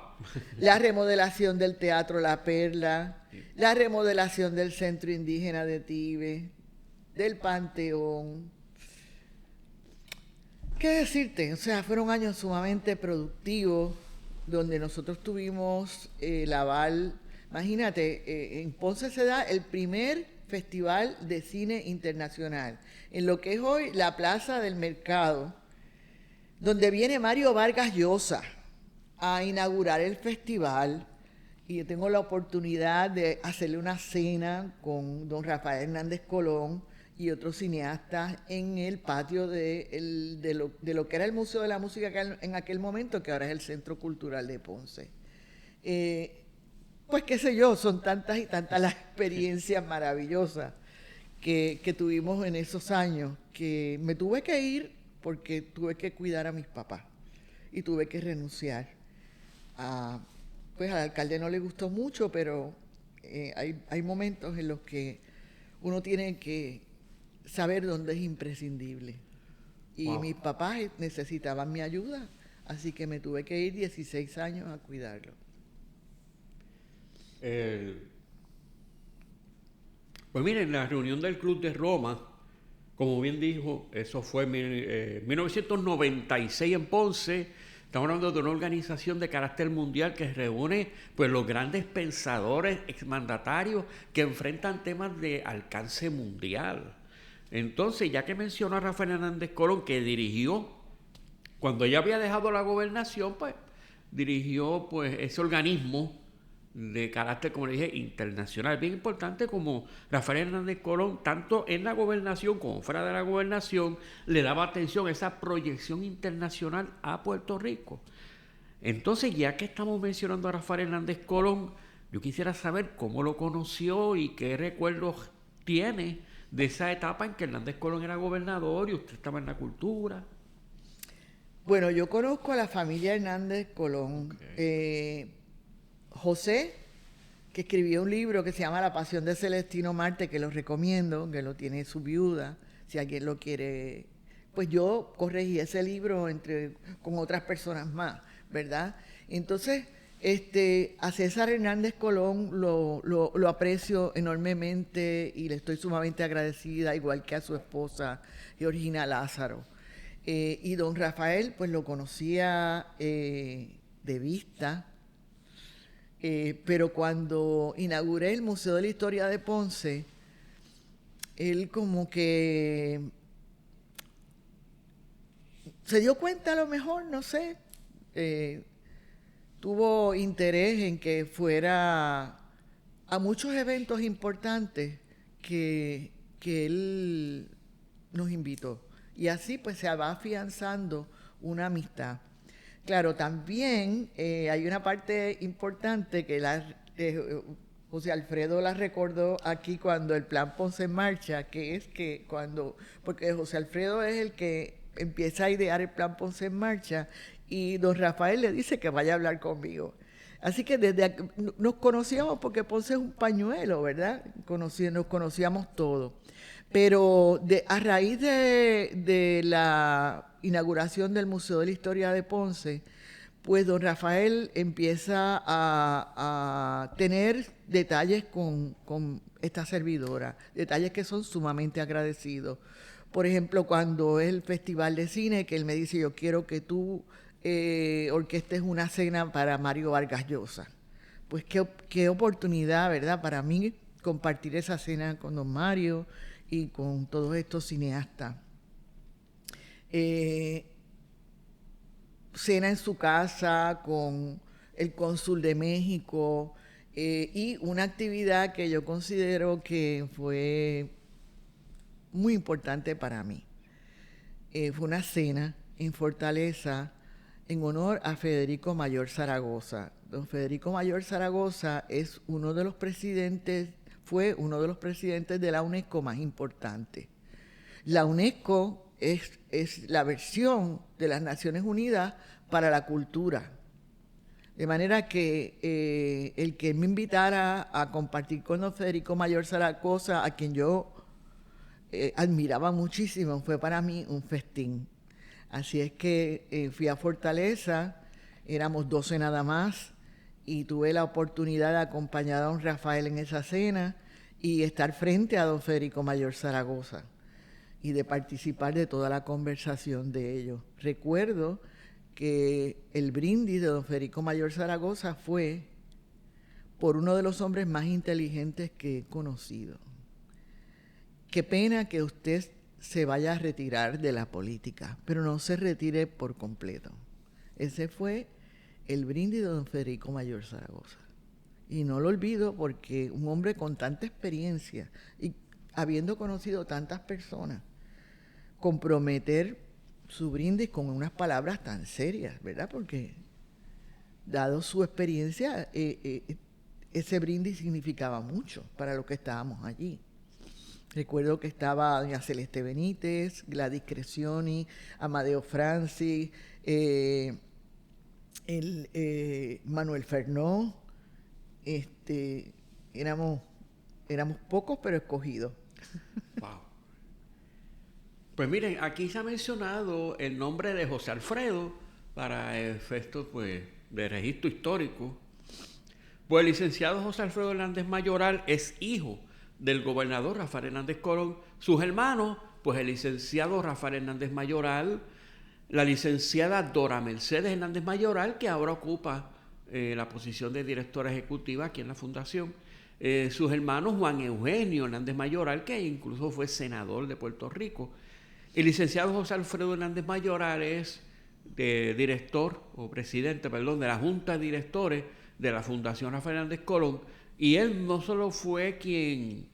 La remodelación del Teatro La Perla, la remodelación del Centro Indígena de Tibes, del Panteón. ¿Qué decirte? O sea, fueron años sumamente productivos donde nosotros tuvimos el aval. Imagínate, en Ponce se da el primer festival de cine internacional, en lo que es hoy la Plaza del Mercado, donde viene Mario Vargas Llosa a inaugurar el festival, y yo tengo la oportunidad de hacerle una cena con don Rafael Hernández Colón y otros cineastas en el patio de lo que era el Museo de la Música en aquel momento, que ahora es el Centro Cultural de Ponce. Pues qué sé yo, son tantas y tantas las experiencias maravillosas que tuvimos en esos años, que me tuve que ir porque tuve que cuidar a mis papás y tuve que renunciar. Pues al alcalde no le gustó mucho, pero hay momentos en los que uno tiene que saber dónde es imprescindible. Y wow, mis papás necesitaban mi ayuda, así que me tuve que ir 16 años a cuidarlo. Pues miren, la reunión del Club de Roma, como bien dijo, eso fue en 1996 en Ponce. Estamos hablando de una organización de carácter mundial que reúne pues los grandes pensadores exmandatarios que enfrentan temas de alcance mundial. Entonces, ya que mencionó a Rafael Hernández Colón, que dirigió, cuando ella había dejado la gobernación, pues dirigió pues ese organismo de carácter, como le dije, internacional, bien importante, como Rafael Hernández Colón, tanto en la gobernación como fuera de la gobernación, le daba atención a esa proyección internacional a Puerto Rico. Entonces, ya que estamos mencionando a Rafael Hernández Colón, yo quisiera saber cómo lo conoció y qué recuerdos tiene de esa etapa en que Hernández Colón era gobernador y usted estaba en la cultura. Bueno, yo conozco a la familia Hernández Colón. Okay. José, que escribió un libro que se llama La Pasión de Celestino Marte, que lo recomiendo, que lo tiene su viuda, si alguien lo quiere. Pues yo corregí ese libro con otras personas más, ¿verdad? Entonces, a César Hernández Colón lo aprecio enormemente y le estoy sumamente agradecida, igual que a su esposa Georgina Lázaro. Y don Rafael, pues lo conocía de vista, pero cuando inauguré el Museo de la Historia de Ponce, él como que se dio cuenta, a lo mejor, no sé, tuvo interés en que fuera a muchos eventos importantes que él nos invitó. Y así pues se va afianzando una amistad. Claro, también hay una parte importante que José Alfredo la recordó aquí cuando el Plan Ponce en Marcha, que es que porque José Alfredo es el que empieza a idear el Plan Ponce en Marcha y don Rafael le dice que vaya a hablar conmigo. Así que nos conocíamos porque Ponce es un pañuelo, ¿verdad? Nos conocíamos todos. Pero a raíz de la inauguración del Museo de la Historia de Ponce, pues don Rafael empieza a tener detalles con esta servidora, detalles que son sumamente agradecidos. Por ejemplo, cuando es el Festival de Cine, que él me dice, yo quiero que tú orquestes una cena para Mario Vargas Llosa. Pues qué oportunidad, ¿verdad? Para mí compartir esa cena con don Mario y con todos estos cineastas. Cena en su casa con el cónsul de México y una actividad que yo considero que fue muy importante para mí. Fue una cena en Fortaleza en honor a Federico Mayor Zaragoza. Don Federico Mayor Zaragoza es fue uno de los presidentes de la UNESCO más importantes. La UNESCO es la versión de las Naciones Unidas para la cultura. De manera que el que me invitara a compartir con don Federico Mayor Zaragoza, a quien yo admiraba muchísimo, fue para mí un festín. Así es que fui a Fortaleza, éramos 12 nada más, y tuve la oportunidad de acompañar a don Rafael en esa cena y estar frente a don Federico Mayor Zaragoza y de participar de toda la conversación de ellos. Recuerdo que el brindis de don Federico Mayor Zaragoza fue por uno de los hombres más inteligentes que he conocido. Qué pena que usted se vaya a retirar de la política, pero no se retire por completo. Ese fue el brindis de don Federico Mayor Zaragoza. Y no lo olvido porque un hombre con tanta experiencia y habiendo conocido tantas personas, comprometer su brindis con unas palabras tan serias, ¿verdad? Porque dado su experiencia, ese brindis significaba mucho para los que estábamos allí. Recuerdo que estaba doña Celeste Benítez, Gladys Crescioni, Amadeo Francis, Manuel Fernó. Éramos pocos pero escogidos. Wow. Pues miren, aquí se ha mencionado el nombre de José Alfredo para efectos pues, de registro histórico. Pues el licenciado José Alfredo Hernández Mayoral es hijo del gobernador Rafael Hernández Colón. Sus hermanos, pues el licenciado Rafael Hernández Mayoral, la licenciada Dora Mercedes Hernández Mayoral, que ahora ocupa la posición de directora ejecutiva aquí en la fundación. Sus hermanos Juan Eugenio Hernández Mayoral, que incluso fue senador de Puerto Rico. El licenciado José Alfredo Hernández Mayoral es presidente de la Junta de Directores de la Fundación Rafael Hernández Colón, y él no solo fue quien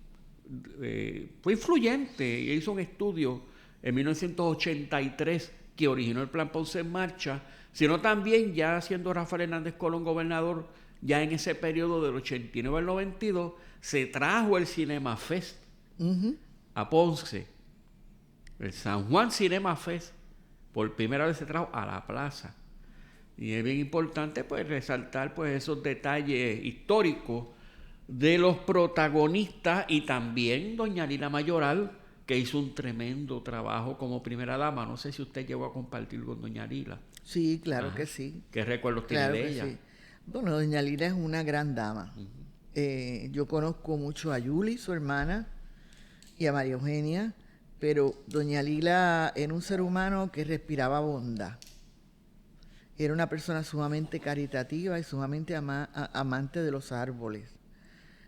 fue influyente, y hizo un estudio en 1983 que originó el Plan Ponce en Marcha, sino también ya siendo Rafael Hernández Colón gobernador, ya en ese periodo del 89 al 92, se trajo el Cinema Fest a Ponce. El San Juan Cinema Fest, por primera vez se trajo a la plaza. Y es bien importante pues resaltar pues esos detalles históricos de los protagonistas, y también doña Lila Mayoral, que hizo un tremendo trabajo como primera dama. No sé si usted llegó a compartir con doña Lila. Sí, claro que sí. ¿Qué recuerdos tiene de ella? Sí. Bueno, doña Lila es una gran dama. Yo conozco mucho a Yuli, su hermana, y a María Eugenia, pero doña Lila era un ser humano que respiraba bondad. Era una persona sumamente caritativa y sumamente amante de los árboles.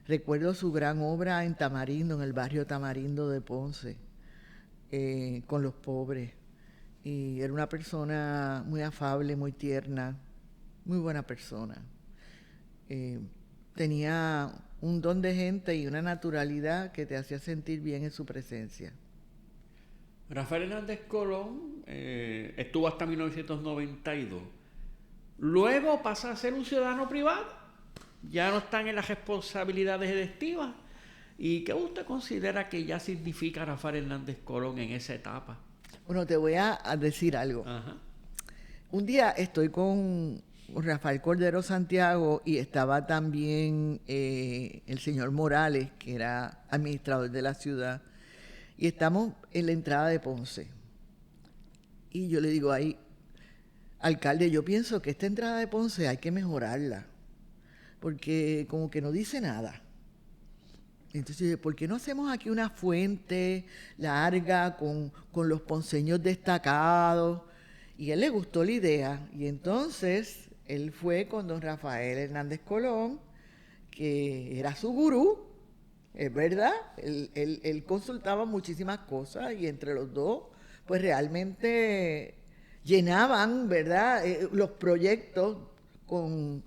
Recuerdo su gran obra en Tamarindo, en el barrio Tamarindo de Ponce, con los pobres. Y era una persona muy afable, muy tierna, muy buena persona. Tenía un don de gente y una naturalidad que te hacía sentir bien en su presencia. Rafael Hernández Colón estuvo hasta 1992. Luego pasa a ser un ciudadano privado. Ya no están en las responsabilidades electivas. ¿Y qué usted considera que ya significa Rafael Hernández Colón en esa etapa? Bueno, te voy a decir algo. Ajá. Un día estoy con Rafael Cordero Santiago y estaba también el señor Morales, que era administrador de la ciudad, y estamos en la entrada de Ponce. Y yo le digo ahí, alcalde, yo pienso que esta entrada de Ponce hay que mejorarla, porque como que no dice nada. Entonces, ¿por qué no hacemos aquí una fuente larga con los ponceños destacados? Y a él le gustó la idea. Y entonces él fue con don Rafael Hernández Colón, que era su gurú, es verdad. Él consultaba muchísimas cosas y entre los dos, pues realmente llenaban, ¿verdad?, los proyectos con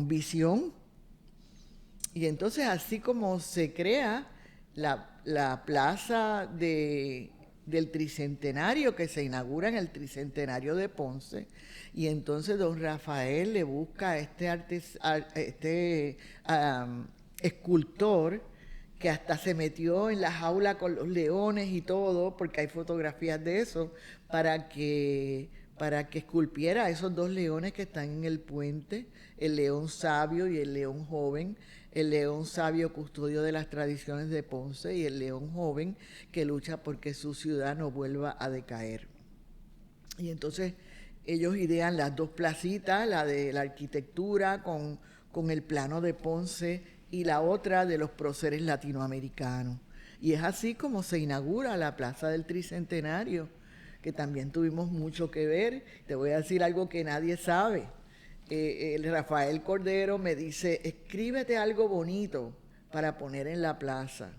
visión. Y entonces así como se crea la plaza del Tricentenario, que se inaugura en el Tricentenario de Ponce, y entonces don Rafael le busca a este escultor que hasta se metió en la jaula con los leones y todo, porque hay fotografías de eso, para que esculpiera a esos dos leones que están en el puente, el león sabio y el león joven. El león sabio, custodio de las tradiciones de Ponce, y el león joven que lucha porque su ciudad no vuelva a decaer. Y entonces ellos idean las dos placitas, la de la arquitectura con el plano de Ponce y la otra de los próceres latinoamericanos. Y es así como se inaugura la Plaza del Tricentenario, que también tuvimos mucho que ver. Te voy a decir algo que nadie sabe. El Rafael Cordero me dice, escríbete algo bonito para poner en la plaza.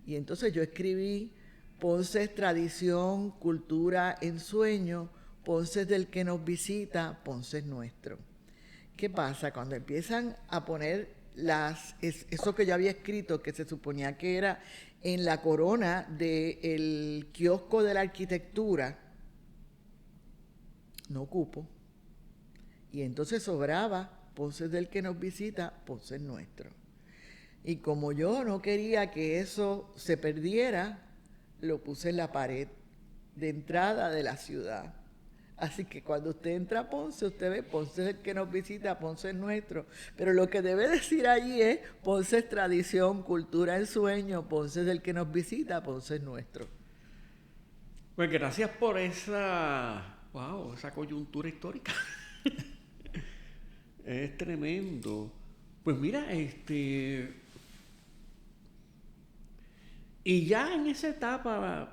Y entonces yo escribí, Ponce es tradición, cultura, ensueño, Ponce es del que nos visita, Ponce es nuestro. ¿Qué pasa? Cuando empiezan a poner eso que yo había escrito, que se suponía que era en la corona del kiosco de la arquitectura, no cupo. Y entonces sobraba, Ponce es del que nos visita, Ponce es nuestro. Y como yo no quería que eso se perdiera, lo puse en la pared de entrada de la ciudad. Así que cuando usted entra a Ponce, usted ve, Ponce es el que nos visita, Ponce es nuestro. Pero lo que debe decir allí es, Ponce es tradición, cultura, ensueño, Ponce es el que nos visita, Ponce es nuestro. Pues gracias por esa coyuntura histórica. Es tremendo. Pues mira, y ya en esa etapa,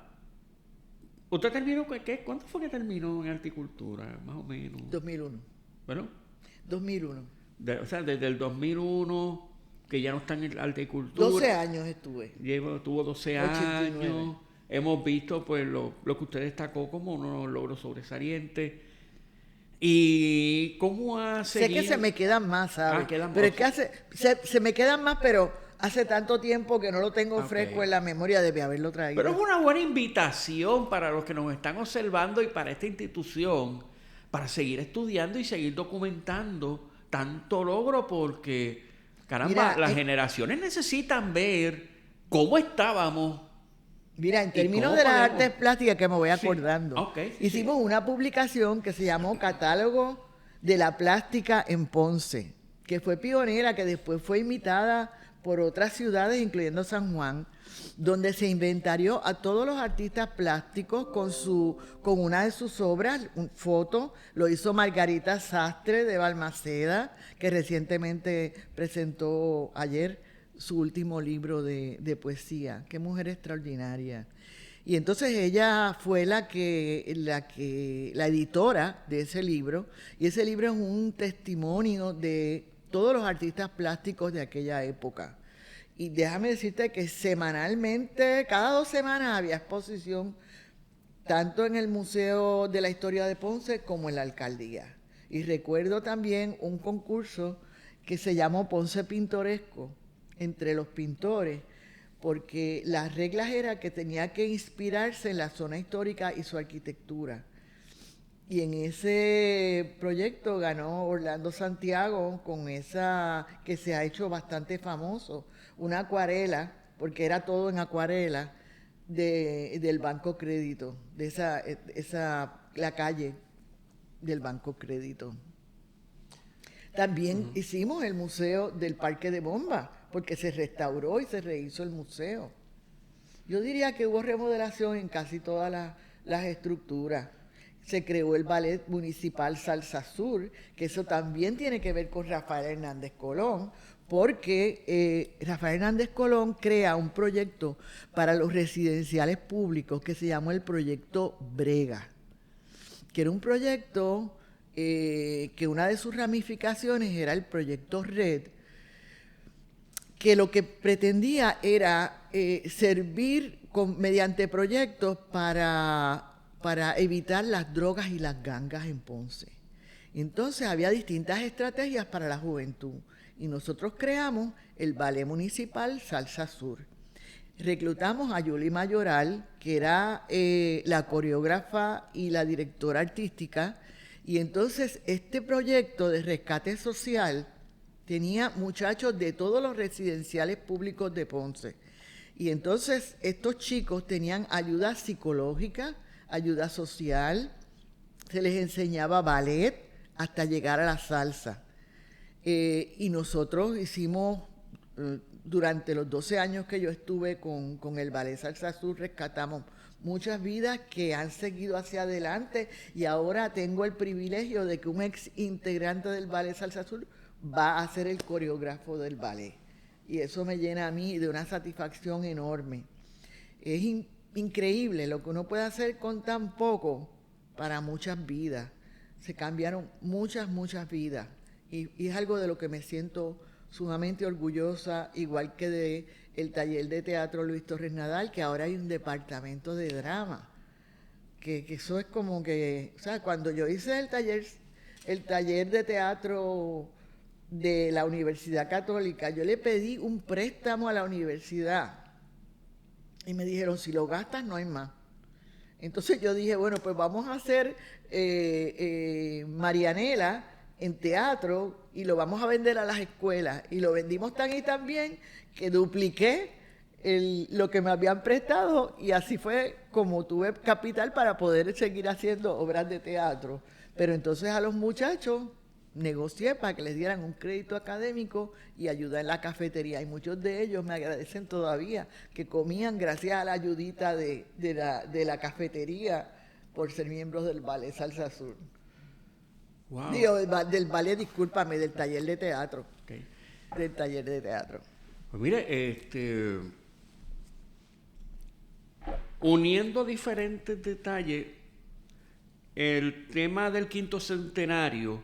¿usted terminó qué? ¿Cuánto fue que terminó en horticultura? Más o menos. 2001. Bueno. 2001. O sea, desde el 2001, que ya no está en horticultura. 12 años estuve. Tuvo 12 89. años. Hemos visto pues lo que usted destacó como unos logros sobresalientes. ¿Y cómo ha seguido? Sé que se me quedan más, ¿sabes? Quedan Pero más. es que se me quedan más, pero hace tanto tiempo que no lo tengo fresco en la memoria, debe haberlo traído. Pero es una buena invitación para los que nos están observando y para esta institución, para seguir estudiando y seguir documentando tanto logro, porque, caramba, Mira, las generaciones necesitan ver cómo estábamos. Mira, en ¿Y términos cómo de las podemos? artes plásticas que me voy Sí. acordando, Ok, sí, hicimos una publicación que se llamó Catálogo de la Plástica en Ponce, que fue pionera, que después fue imitada por otras ciudades, incluyendo San Juan, donde se inventarió a todos los artistas plásticos con una de sus obras, foto, lo hizo Margarita Sastre de Balmaceda, que recientemente presentó ayer su último libro de poesía. Qué mujer extraordinaria. Y entonces ella fue la editora de ese libro, y ese libro es un testimonio de todos los artistas plásticos de aquella época. Y déjame decirte que semanalmente, cada 2 semanas había exposición, tanto en el Museo de la Historia de Ponce como en la alcaldía. Y recuerdo también un concurso que se llamó Ponce Pintoresco, entre los pintores, porque las reglas eran que tenía que inspirarse en la zona histórica y su arquitectura. Y en ese proyecto ganó Orlando Santiago con esa que se ha hecho bastante famoso, una acuarela, porque era todo en acuarela, del Banco Crédito, de la calle del Banco Crédito. También hicimos el museo del Parque de Bomba, porque se restauró y se rehizo el museo. Yo diría que hubo remodelación en casi todas las estructuras. Se creó el Ballet Municipal Salsa Sur, que eso también tiene que ver con Rafael Hernández Colón, porque Rafael Hernández Colón crea un proyecto para los residenciales públicos que se llamó el Proyecto Brega, que era un proyecto que una de sus ramificaciones era el Proyecto Red, que lo que pretendía era servir mediante proyectos para evitar las drogas y las gangas en Ponce. Entonces había distintas estrategias para la juventud y nosotros creamos el Ballet Municipal Salsa Sur. Reclutamos a Yuli Mayoral, que era la coreógrafa y la directora artística, y entonces este proyecto de rescate social tenía muchachos de todos los residenciales públicos de Ponce. Y entonces estos chicos tenían ayuda psicológica, ayuda social, se les enseñaba ballet hasta llegar a la salsa. Y nosotros hicimos, durante los 12 años que yo estuve con el Ballet Salsa Sur, rescatamos muchas vidas que han seguido hacia adelante, y ahora tengo el privilegio de que un ex integrante del Ballet Salsa Sur va a ser el coreógrafo del ballet. Y eso me llena a mí de una satisfacción enorme. Es increíble lo que uno puede hacer con tan poco para muchas vidas. Se cambiaron muchas vidas. Y es algo de lo que me siento sumamente orgullosa, igual que del taller de teatro Luis Torres Nadal, que ahora hay un departamento de drama. Que eso es como que, o sea, cuando yo hice el taller de teatro de la Universidad Católica, yo le pedí un préstamo a la universidad y me dijeron, si lo gastas no hay más. Entonces yo dije, bueno, pues vamos a hacer Marianela en teatro y lo vamos a vender a las escuelas. Y lo vendimos tan y tan bien que dupliqué lo que me habían prestado, y así fue como tuve capital para poder seguir haciendo obras de teatro. Pero entonces a los muchachos negocié para que les dieran un crédito académico y ayuda en la cafetería, y muchos de ellos me agradecen todavía que comían gracias a la ayudita de la cafetería por ser miembros del Ballet Salsa Sur. Wow. Digo, del ballet, discúlpame, del taller de teatro. Okay. Del taller de teatro. Pues mire, uniendo diferentes detalles, el tema del 5º centenario,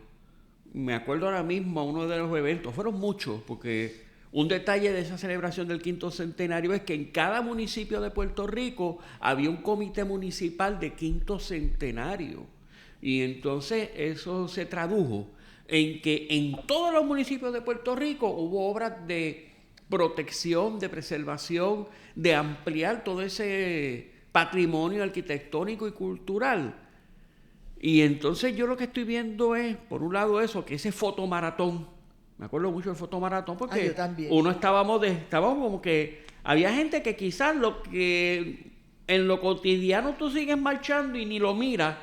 me acuerdo ahora mismo a uno de los eventos, fueron muchos, porque un detalle de esa celebración del 5º centenario es que en cada municipio de Puerto Rico había un comité municipal de 5º centenario. Y entonces eso se tradujo en que en todos los municipios de Puerto Rico hubo obras de protección, de preservación, de ampliar todo ese patrimonio arquitectónico y cultural. Y entonces yo lo que estoy viendo es, por un lado eso, que ese fotomaratón, me acuerdo mucho del fotomaratón porque uno estábamos como que había gente que quizás lo que en lo cotidiano tú sigues marchando y ni lo miras,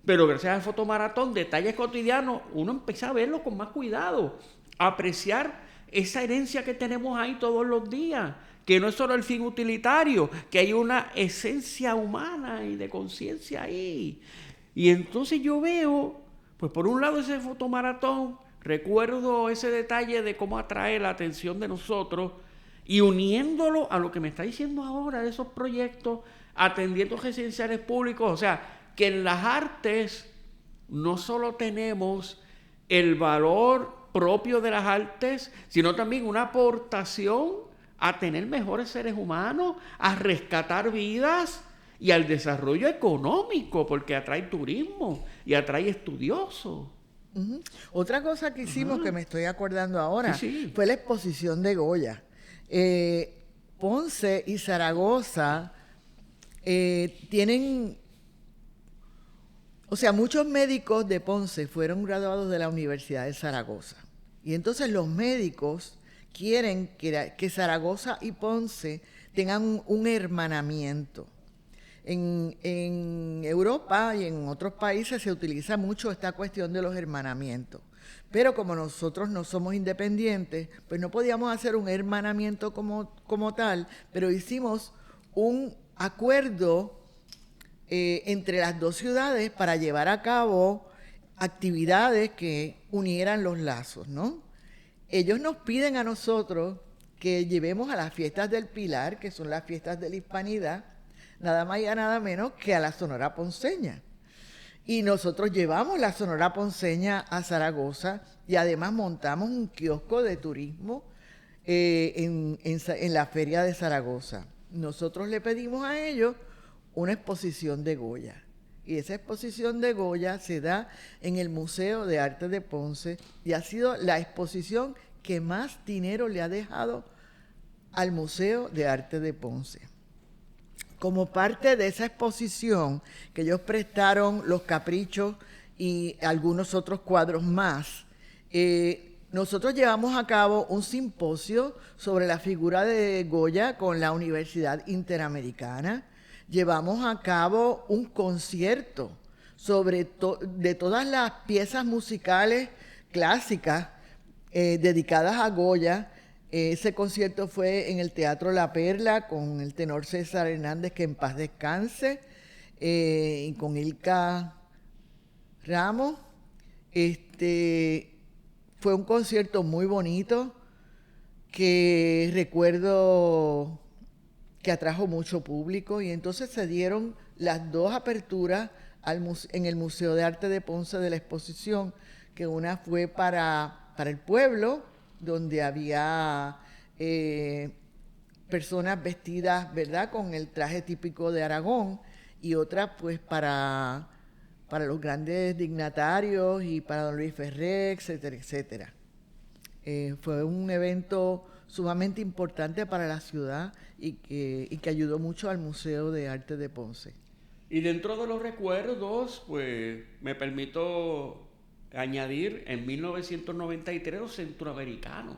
pero gracias al fotomaratón, detalles cotidianos, uno empieza a verlo con más cuidado, a apreciar esa herencia que tenemos ahí todos los días, que no es solo el fin utilitario, que hay una esencia humana y de conciencia ahí. Y entonces yo veo, pues por un lado ese fotomaratón, recuerdo ese detalle de cómo atrae la atención de nosotros y uniéndolo a lo que me está diciendo ahora de esos proyectos, atendiendo residenciales públicos, o sea, que en las artes no solo tenemos el valor propio de las artes, sino también una aportación a tener mejores seres humanos, a rescatar vidas y al desarrollo económico, porque atrae turismo y atrae estudiosos. Uh-huh. Otra cosa que hicimos, que me estoy acordando ahora, fue la exposición de Goya. Ponce y Zaragoza tienen, o sea, muchos médicos de Ponce fueron graduados de la Universidad de Zaragoza. Y entonces los médicos quieren que Zaragoza y Ponce tengan un hermanamiento. En Europa y en otros países se utiliza mucho esta cuestión de los hermanamientos. Pero como nosotros no somos independientes, pues no podíamos hacer un hermanamiento como tal, pero hicimos un acuerdo entre las dos ciudades para llevar a cabo actividades que unieran los lazos, ¿no? Ellos nos piden a nosotros que llevemos a las fiestas del Pilar, que son las fiestas de la Hispanidad, nada más y nada menos que a la Sonora Ponceña. Y nosotros llevamos la Sonora Ponceña a Zaragoza y además montamos un kiosco de turismo en la feria de Zaragoza. Nosotros le pedimos a ellos una exposición de Goya. Y esa exposición de Goya se da en el Museo de Arte de Ponce y ha sido la exposición que más dinero le ha dejado al Museo de Arte de Ponce. Como parte de esa exposición, que ellos prestaron Los Caprichos y algunos otros cuadros más, nosotros llevamos a cabo un simposio sobre la figura de Goya con la Universidad Interamericana. Llevamos a cabo un concierto de todas las piezas musicales clásicas dedicadas a Goya. Ese concierto fue en el Teatro La Perla con el tenor César Hernández, que en paz descanse, y con Ilka Ramos. Fue un concierto muy bonito que recuerdo que atrajo mucho público, y entonces se dieron las dos aperturas en el Museo de Arte de Ponce de la exposición, que una fue para el pueblo, donde había personas vestidas, ¿verdad?, con el traje típico de Aragón, y otra pues para los grandes dignatarios y para don Luis Ferré, etcétera, etcétera. Fue un evento sumamente importante para la ciudad y que ayudó mucho al Museo de Arte de Ponce. Y dentro de los recuerdos, pues me permito añadir en 1993 los centroamericanos,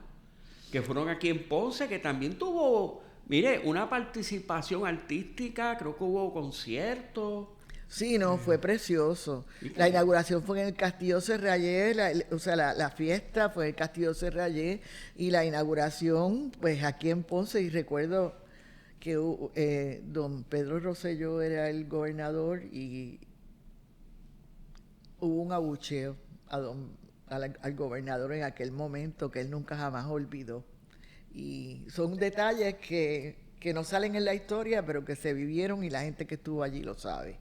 que fueron aquí en Ponce, que también tuvo, mire, una participación artística, creo que hubo conciertos. Sí, no, fue precioso. La inauguración fue en el Castillo Serrallé, la fiesta fue en el Castillo Serrallé, y la inauguración, pues aquí en Ponce, y recuerdo que don Pedro Rosselló era el gobernador y hubo un abucheo al gobernador en aquel momento que él nunca jamás olvidó. Y son detalles que no salen en la historia, pero que se vivieron y la gente que estuvo allí lo sabe.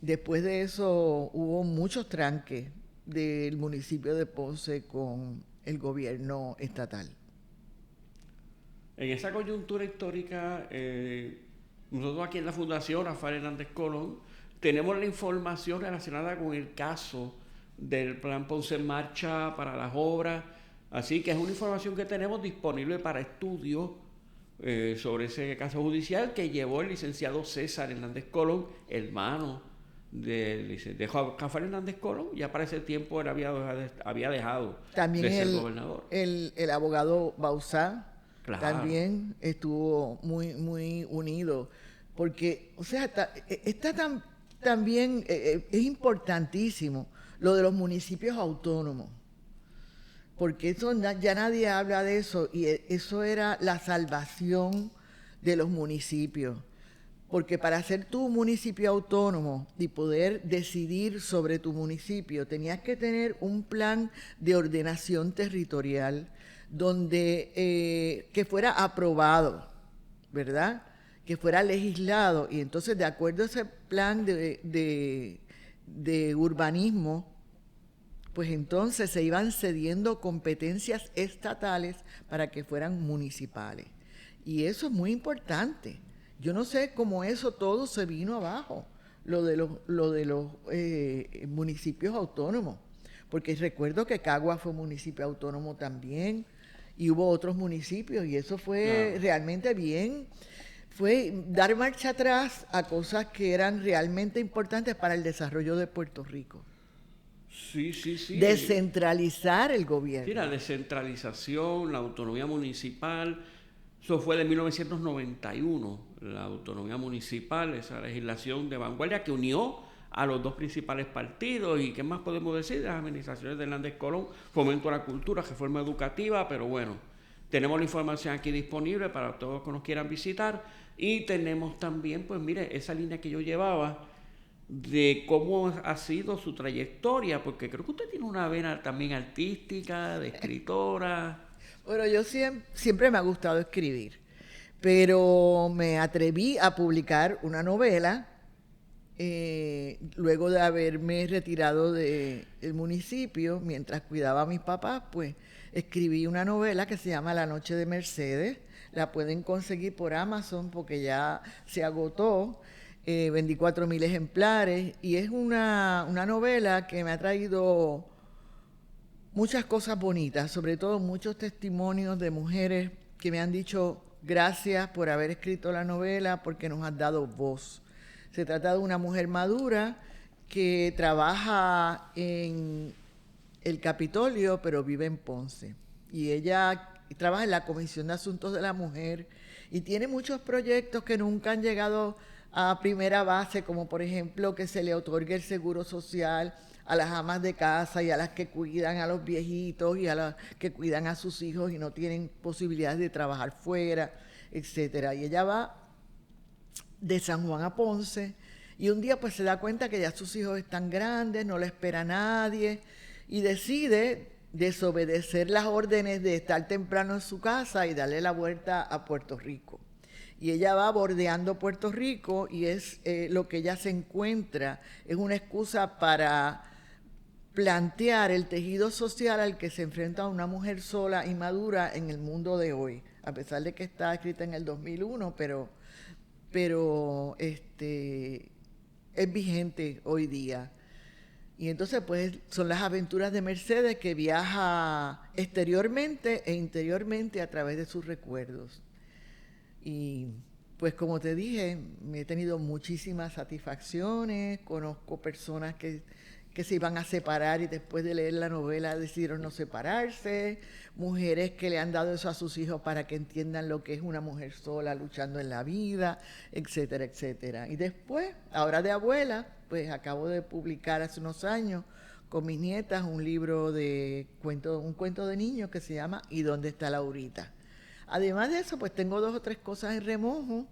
Después de eso hubo muchos tranques del municipio de Ponce con el gobierno estatal. En esa coyuntura histórica, nosotros aquí en la Fundación Rafael Hernández Colón tenemos la información relacionada con el caso del Plan Ponce en Marcha para las obras, así que es una información que tenemos disponible para estudio sobre ese caso judicial que llevó el licenciado César Hernández Colón, hermano de Rafael Hernández Colón. Ya para ese tiempo él había dejado también de ser gobernador. El abogado Bauzá, Claro. también estuvo muy unido, porque, o sea, también es importantísimo lo de los municipios autónomos, porque eso ya nadie habla de eso, y eso era la salvación de los municipios. Porque para ser tu municipio autónomo y poder decidir sobre tu municipio, tenías que tener un plan de ordenación territorial donde que fuera aprobado, ¿verdad? Que fuera legislado. Y entonces, de acuerdo a ese plan de urbanismo, pues entonces se iban cediendo competencias estatales para que fueran municipales. Y eso es muy importante. Yo no sé cómo eso todo se vino abajo, lo de los municipios autónomos, porque recuerdo que Cagua fue municipio autónomo también, y hubo otros municipios, y eso fue realmente bien, fue dar marcha atrás a cosas que eran realmente importantes para el desarrollo de Puerto Rico. Sí. Descentralizar el gobierno. Sí, la descentralización, la autonomía municipal. Eso fue de 1991, la autonomía municipal, esa legislación de vanguardia que unió a los dos principales partidos. ¿Y qué más podemos decir de las administraciones de Hernández Colón? Fomento a la cultura, reforma educativa, pero bueno, tenemos la información aquí disponible para todos los que nos quieran visitar. Y tenemos también, pues mire, esa línea que yo llevaba de cómo ha sido su trayectoria, porque creo que usted tiene una vena también artística, de escritora. Bueno, yo siempre me ha gustado escribir, pero me atreví a publicar una novela luego de haberme retirado del municipio. Mientras cuidaba a mis papás, pues escribí una novela que se llama La Noche de Mercedes. La pueden conseguir por Amazon porque ya se agotó. Vendí 4,000 ejemplares y es una novela que me ha traído muchas cosas bonitas, sobre todo muchos testimonios de mujeres que me han dicho gracias por haber escrito la novela porque nos has dado voz. Se trata de una mujer madura que trabaja en el Capitolio, pero vive en Ponce. Y ella trabaja en la Comisión de Asuntos de la Mujer y tiene muchos proyectos que nunca han llegado a primera base, como por ejemplo que se le otorgue el seguro social a las amas de casa y a las que cuidan a los viejitos y a las que cuidan a sus hijos y no tienen posibilidades de trabajar fuera, etcétera. Y ella va de San Juan a Ponce y un día pues se da cuenta que ya sus hijos están grandes, no le espera a nadie y decide desobedecer las órdenes de estar temprano en su casa y darle la vuelta a Puerto Rico. Y ella va bordeando Puerto Rico y es lo que ella se encuentra, es una excusa para plantear el tejido social al que se enfrenta una mujer sola y madura en el mundo de hoy, a pesar de que está escrita en el 2001, pero es vigente hoy día. Y entonces pues son las aventuras de Mercedes, que viaja exteriormente e interiormente a través de sus recuerdos. Y pues como te dije, me he tenido muchísimas satisfacciones, conozco personas que se iban a separar y después de leer la novela decidieron no separarse, mujeres que le han dado eso a sus hijos para que entiendan lo que es una mujer sola luchando en la vida, etcétera, etcétera. Y después, ahora de abuela, pues acabo de publicar hace unos años con mis nietas un libro de un cuento de niños que se llama ¿Y dónde está Laurita? Además de eso, pues tengo 2 o 3 cosas en remojo.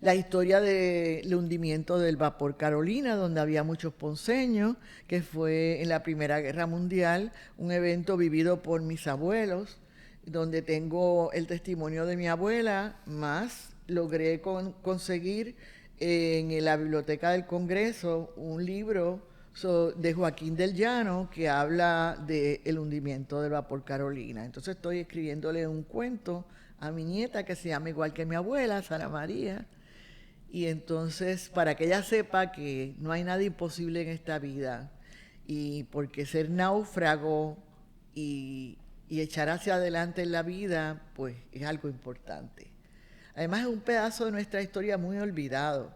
La historia del hundimiento del vapor Carolina, donde había muchos ponceños, que fue en la Primera Guerra Mundial, un evento vivido por mis abuelos, donde tengo el testimonio de mi abuela, más logré conseguir en la Biblioteca del Congreso un libro de Joaquín del Llano que habla del hundimiento del vapor Carolina. Entonces estoy escribiéndole un cuento a mi nieta que se llama igual que mi abuela, Sara María, Y entonces, para que ella sepa que no hay nada imposible en esta vida, y porque ser náufrago y echar hacia adelante en la vida, pues es algo importante. Además es un pedazo de nuestra historia muy olvidado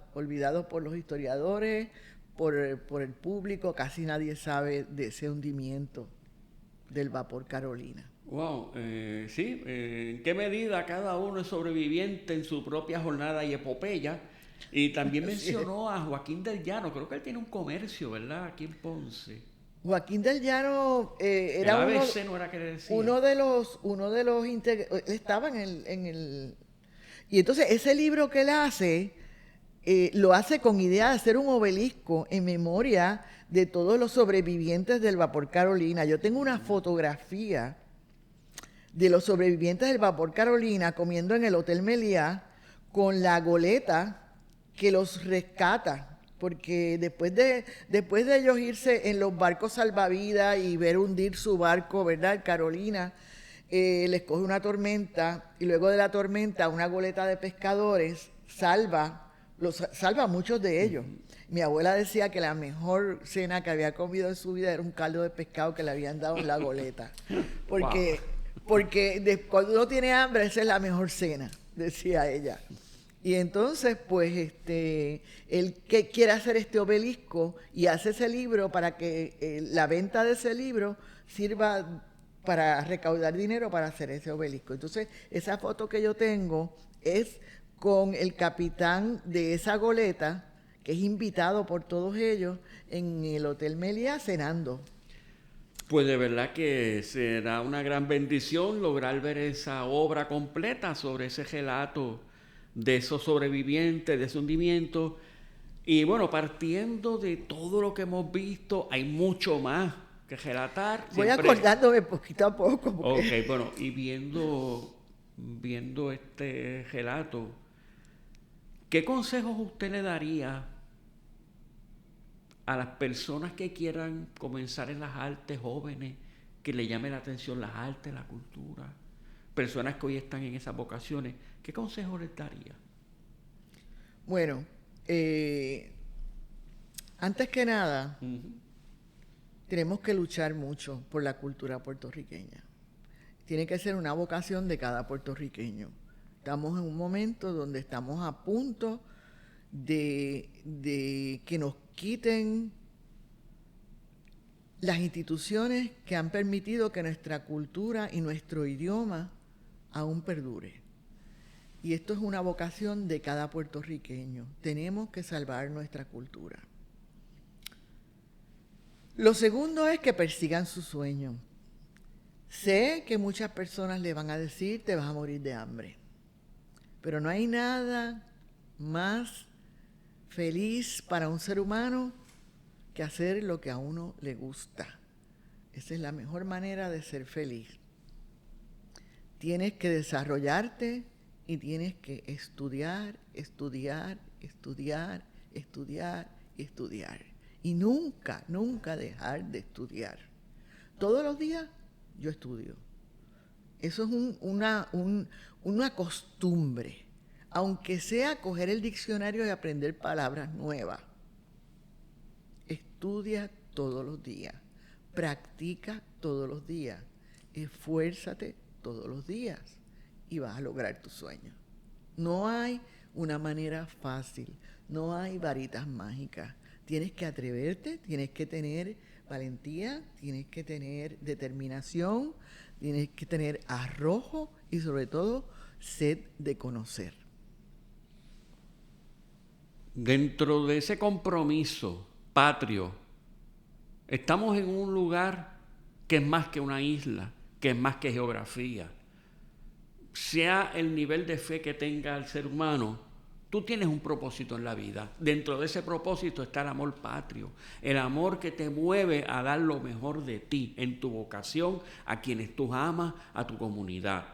por los historiadores, por el público, casi nadie sabe de ese hundimiento del vapor Carolina. Wow, sí, ¿en qué medida cada uno es sobreviviente en su propia jornada y epopeya? Y también mencionó a Joaquín del Llano, creo que él tiene un comercio, ¿verdad? Aquí en Ponce. Joaquín del Llano era el ABC no era que le decía. uno de los estaba en el y entonces ese libro que él hace lo hace con idea de hacer un obelisco en memoria de todos los sobrevivientes del vapor Carolina. Yo tengo una fotografía de los sobrevivientes del vapor Carolina comiendo en el Hotel Meliá con la goleta que los rescata, porque después de ellos irse en los barcos salvavidas y ver hundir su barco, ¿verdad? El Carolina, les coge una tormenta y luego de la tormenta una goleta de pescadores salva a muchos de ellos. Mi abuela decía que la mejor cena que había comido en su vida era un caldo de pescado que le habían dado en la goleta, porque cuando uno tiene hambre esa es la mejor cena, decía ella. Y entonces, pues, él que quiere hacer este obelisco y hace ese libro para que la venta de ese libro sirva para recaudar dinero para hacer ese obelisco. Entonces, esa foto que yo tengo es con el capitán de esa goleta, que es invitado por todos ellos en el Hotel Meliá cenando. Pues de verdad que será una gran bendición lograr ver esa obra completa sobre ese relato de esos sobrevivientes, de ese hundimiento. Y bueno, partiendo de todo lo que hemos visto, hay mucho más que relatar. Voy acordándome poquito a poco. Ok, bueno, y viendo este relato, ¿qué consejos usted le daría a las personas que quieran comenzar en las artes, jóvenes, que le llame la atención las artes, la cultura, personas que hoy están en esas vocaciones? ¿Qué consejo les daría? Bueno, antes que nada, tenemos que luchar mucho por la cultura puertorriqueña. Tiene que ser una vocación de cada puertorriqueño. Estamos en un momento donde estamos a punto de que nos quiten las instituciones que han permitido que nuestra cultura y nuestro idioma aún perdure. Y esto es una vocación de cada puertorriqueño. Tenemos que salvar nuestra cultura. Lo segundo es que persigan su sueño. Sé que muchas personas le van a decir, te vas a morir de hambre. Pero no hay nada más feliz para un ser humano que hacer lo que a uno le gusta. Esa es la mejor manera de ser feliz. Tienes que desarrollarte y tienes que estudiar, estudiar, estudiar, estudiar, estudiar. Y nunca, nunca dejar de estudiar. Todos los días yo estudio. Eso es una costumbre. Aunque sea coger el diccionario y aprender palabras nuevas. Estudia todos los días. Practica todos los días. Esfuérzate todos los días. Y vas a lograr tus sueños. No hay una manera fácil. No hay varitas mágicas. Tienes que atreverte, tienes que tener valentía, tienes que tener determinación, tienes que tener arrojo y sobre todo sed de conocer. Dentro de ese compromiso patrio, estamos en un lugar que es más que una isla, que es más que geografía. Sea el nivel de fe que tenga el ser humano, tú tienes un propósito en la vida. Dentro de ese propósito está el amor patrio, el amor que te mueve a dar lo mejor de ti en tu vocación, a quienes tú amas, a tu comunidad.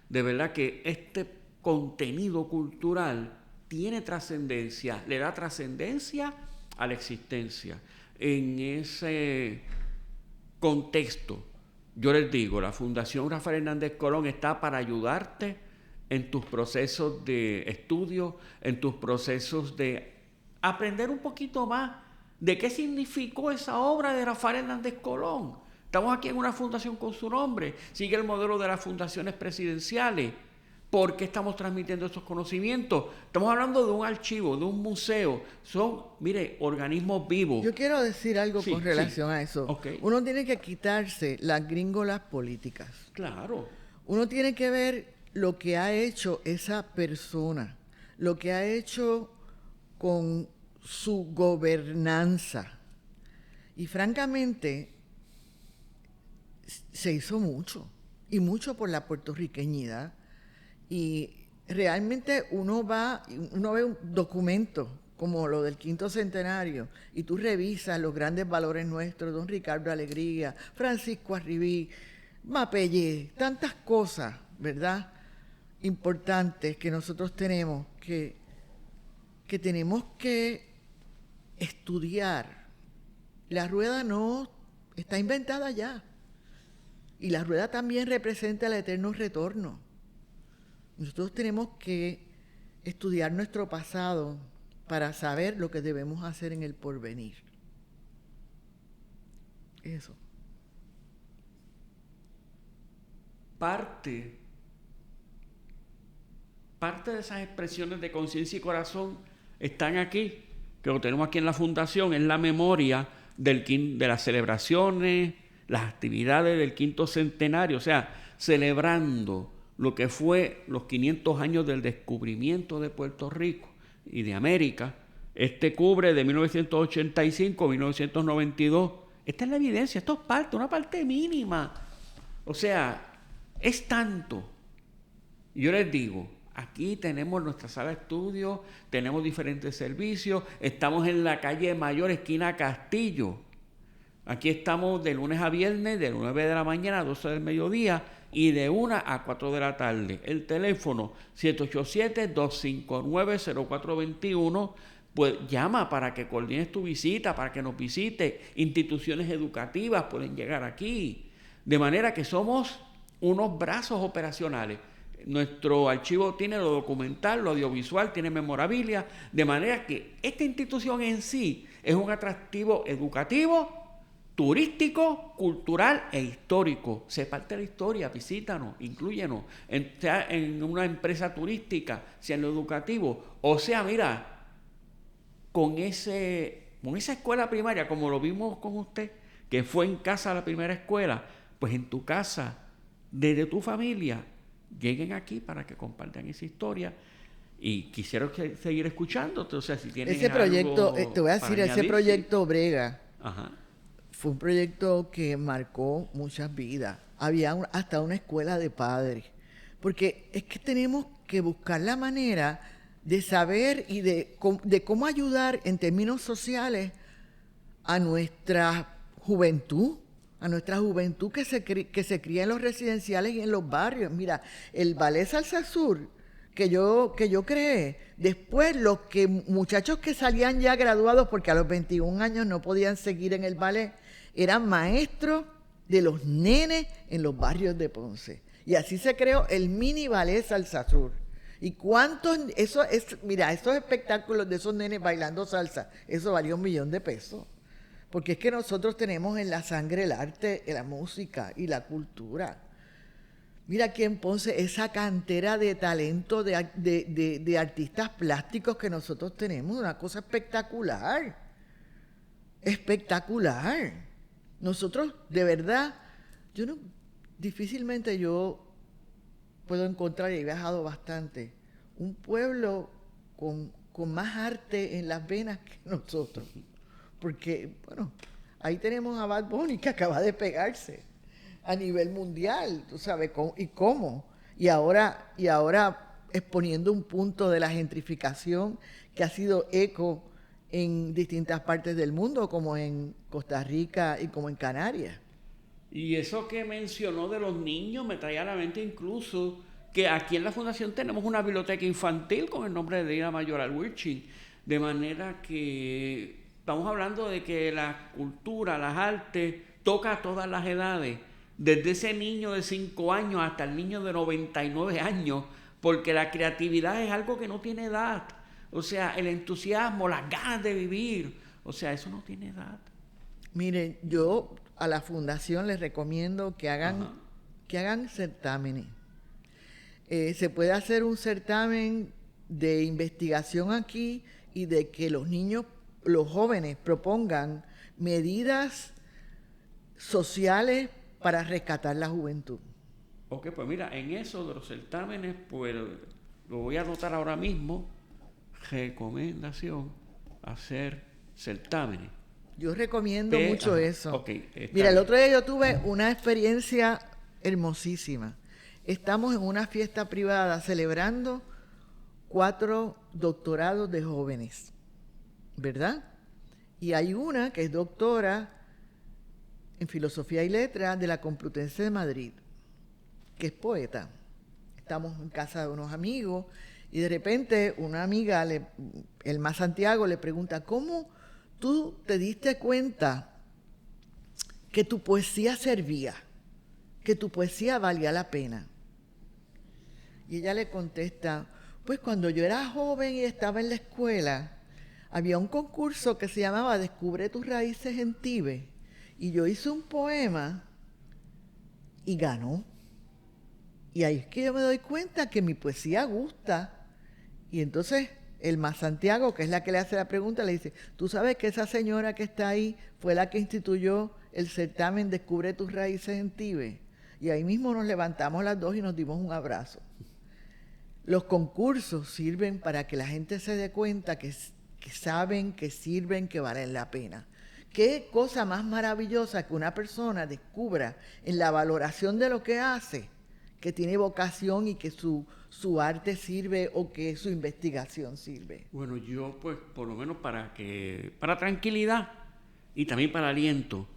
De verdad que este contenido cultural tiene trascendencia, le da trascendencia a la existencia. En ese contexto, yo les digo, la Fundación Rafael Hernández Colón está para ayudarte en tus procesos de estudio, en tus procesos de aprender un poquito más de qué significó esa obra de Rafael Hernández Colón. Estamos aquí en una fundación con su nombre, sigue el modelo de las fundaciones presidenciales. ¿Por qué estamos transmitiendo estos conocimientos? Estamos hablando de un archivo, de un museo. Son, mire, organismos vivos. Yo quiero decir algo con relación a eso. Okay. Uno tiene que quitarse las gringolas políticas. Claro. Uno tiene que ver lo que ha hecho esa persona, lo que ha hecho con su gobernanza. Y francamente, se hizo mucho, y mucho por la puertorriqueñidad. Y realmente uno ve un documento como lo del 5º centenario, y tú revisas los grandes valores nuestros, don Ricardo Alegría, Francisco Arribí, Mapellé, tantas cosas, ¿verdad?, importantes que nosotros tenemos que tenemos que estudiar. La rueda no está inventada ya, y la rueda también representa el eterno retorno. Nosotros tenemos que estudiar nuestro pasado para saber lo que debemos hacer en el porvenir. Eso. Parte de esas expresiones de conciencia y corazón están aquí, que lo tenemos aquí en la fundación, es la memoria de las celebraciones, las actividades del 5º centenario, o sea, celebrando lo que fue los 500 años del descubrimiento de Puerto Rico y de América. Este cubre de 1985 a 1992. Esta es la evidencia, esto es una parte mínima. O sea, es tanto. Y yo les digo, aquí tenemos nuestra sala de estudio, tenemos diferentes servicios, estamos en la calle Mayor, esquina Castillo. Aquí estamos de lunes a viernes, de 9 de la mañana a 12 del mediodía, y de 1 a 4 de la tarde. El teléfono 787-259-0421, pues llama para que coordines tu visita, para que nos visite. Instituciones educativas pueden llegar aquí. De manera que somos unos brazos operacionales. Nuestro archivo tiene lo documental, lo audiovisual, tiene memorabilia, de manera que esta institución en sí es un atractivo educativo, turístico, cultural e histórico. Sé parte de la historia, visítanos, inclúyenos, sea en una empresa turística, sea en lo educativo, o sea, mira, con esa escuela primaria, como lo vimos con usted, que fue en casa la primera escuela, pues en tu casa, desde tu familia, lleguen aquí para que compartan esa historia. Y quisiera seguir escuchándote, o sea, si tienen ese proyecto, algo te voy a decir, ese añadir, proyecto Brega, ajá, fue un proyecto que marcó muchas vidas. Había hasta una escuela de padres. Porque es que tenemos que buscar la manera de saber y de cómo ayudar en términos sociales a nuestra juventud que se cría en los residenciales y en los barrios. Mira, el Ballet Salsa Sur que yo creé, después los muchachos que salían ya graduados, porque a los 21 años no podían seguir en el ballet, eran maestros de los nenes en los barrios de Ponce. Y así se creó el mini Ballet Salsa Sur. Y esos espectáculos de esos nenes bailando salsa, eso valía $1 millón. Porque es que nosotros tenemos en la sangre el arte, la música y la cultura. Mira aquí en Ponce esa cantera de talento de artistas plásticos que nosotros tenemos, una cosa espectacular. Espectacular. Nosotros, de verdad, difícilmente yo puedo encontrar, y he viajado bastante, un pueblo con más arte en las venas que nosotros. Porque, bueno, ahí tenemos a Bad Bunny que acaba de pegarse a nivel mundial, tú sabes, cómo. Y ahora exponiendo un punto de la gentrificación que ha sido eco en distintas partes del mundo, como en Costa Rica y como en Canarias. Y eso que mencionó de los niños me trae a la mente incluso que aquí en la Fundación tenemos una biblioteca infantil con el nombre de Dina Mayor Alwirchin, de manera que estamos hablando de que la cultura, las artes, toca a todas las edades, desde ese niño de 5 años hasta el niño de 99 años, porque la creatividad es algo que no tiene edad. O sea, el entusiasmo, las ganas de vivir, o sea, eso no tiene edad. Miren, yo a la fundación les recomiendo que hagan, Ajá. que hagan certámenes. Se puede hacer un certamen de investigación aquí y de que los niños, los jóvenes propongan medidas sociales para rescatar la juventud. Ok, pues mira, en eso de los certámenes, pues lo voy a anotar ahora mismo. Recomendación, hacer certámenes. Yo recomiendo mucho Ajá, eso. ok, está Mira, el bien. otro día yo tuve una experiencia hermosísima. Estamos en una fiesta privada celebrando 4 doctorados de jóvenes, ¿verdad? Y hay una que es doctora en Filosofía y Letras de la Complutense de Madrid, que es poeta. Estamos en casa de unos amigos y de repente una amiga, Elma Santiago, le pregunta, ¿cómo tú te diste cuenta que tu poesía servía, que tu poesía valía la pena? Y ella le contesta, pues cuando yo era joven y estaba en la escuela, había un concurso que se llamaba Descubre tus raíces en Tíbet, y yo hice un poema y ganó. Y ahí es que yo me doy cuenta que mi poesía gusta. Y entonces Elma Santiago, que es la que le hace la pregunta, le dice, ¿tú sabes que esa señora que está ahí fue la que instituyó el certamen Descubre tus raíces en Tíbet? Y ahí mismo nos levantamos las dos y nos dimos un abrazo. Los concursos sirven para que la gente se dé cuenta que saben, que sirven, que valen la pena. Qué cosa más maravillosa que una persona descubra en la valoración de lo que hace, que tiene vocación y que su arte sirve o que su investigación sirve. Bueno, yo pues por lo menos para tranquilidad y también para aliento,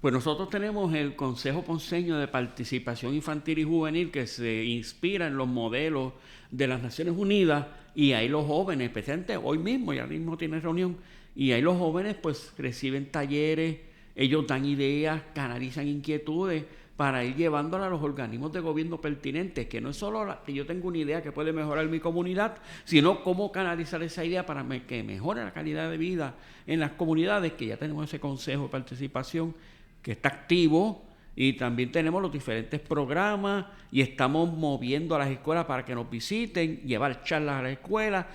pues nosotros tenemos el Consejo Ponceño de Participación Infantil y Juvenil que se inspira en los modelos de las Naciones Unidas y ahí los jóvenes, especialmente hoy mismo, ya mismo tiene reunión, y ahí los jóvenes pues reciben talleres, ellos dan ideas, canalizan inquietudes para ir llevándola a los organismos de gobierno pertinentes, que no es solo que yo tengo una idea que puede mejorar mi comunidad, sino cómo canalizar esa idea para que mejore la calidad de vida en las comunidades, que ya tenemos ese Consejo de Participación que está activo, y también tenemos los diferentes programas y estamos moviendo a las escuelas para que nos visiten, llevar charlas a las escuelas,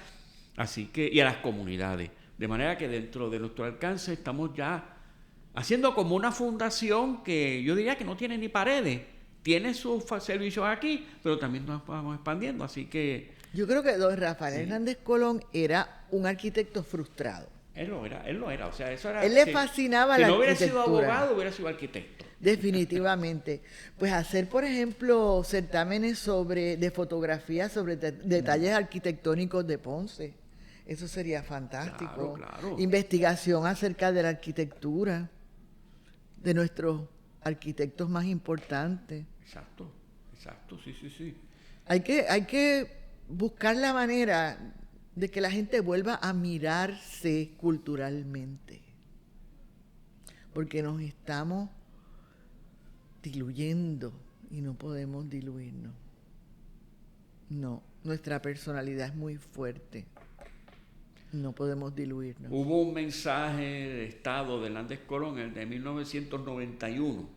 así que, y a las comunidades. De manera que dentro de nuestro alcance estamos ya haciendo como una fundación que yo diría que no tiene ni paredes, tiene sus servicios aquí, pero también nos vamos expandiendo, así que... Yo creo que don Rafael Sí. Hernández Colón era un arquitecto frustrado. Él lo era, o sea, eso era... Él le fascinaba la Si no hubiera sido arquitectura. abogado, hubiera sido arquitecto. Definitivamente. Pues hacer, por ejemplo, certámenes de fotografía sobre detalles arquitectónicos de Ponce. Eso sería fantástico. Claro. Investigación acerca de la arquitectura, de nuestros arquitectos más importantes. Exacto, sí. Hay que buscar la manera de que la gente vuelva a mirarse culturalmente. Porque nos estamos diluyendo y no podemos diluirnos. No, nuestra personalidad es muy fuerte. No podemos diluirnos. Hubo un mensaje de Estado de Hernández Colón, el de 1991,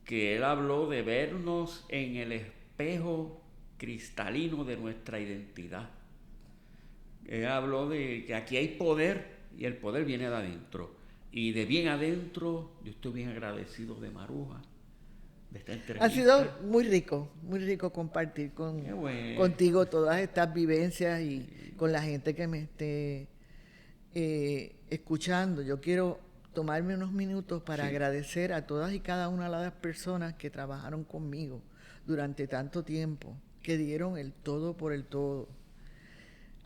que él habló de vernos en el espejo cristalino de nuestra identidad. Él habló de que aquí hay poder y el poder viene de adentro. Y de bien adentro, yo estoy bien agradecido de Maruja, de esta entrevista. Ha sido muy rico compartir contigo todas estas vivencias y con la gente que me esté escuchando. Yo quiero tomarme unos minutos para agradecer a todas y cada una de las personas que trabajaron conmigo durante tanto tiempo, que dieron el todo por el todo.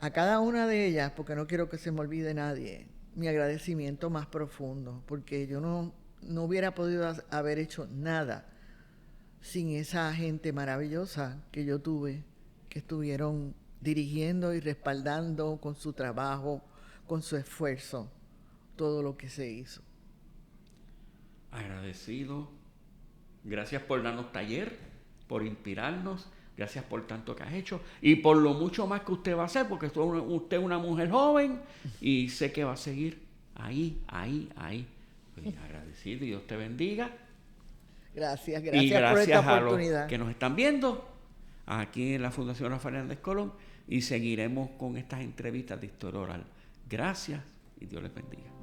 A cada una de ellas, porque no quiero que se me olvide nadie, mi agradecimiento más profundo, porque yo no hubiera podido haber hecho nada sin esa gente maravillosa que yo tuve, que estuvieron dirigiendo y respaldando con su trabajo, con su esfuerzo, todo lo que se hizo. Agradecido. Gracias por darnos taller, por inspirarnos. Gracias por tanto que has hecho y por lo mucho más que usted va a hacer, porque usted es una mujer joven y sé que va a seguir ahí. Pues agradecido y Dios te bendiga. Gracias Y por esta gracias a oportunidad. los que nos están viendo aquí en la Fundación Rafael Hernández Colón y seguiremos con estas entrevistas de historia oral. Gracias y Dios les bendiga.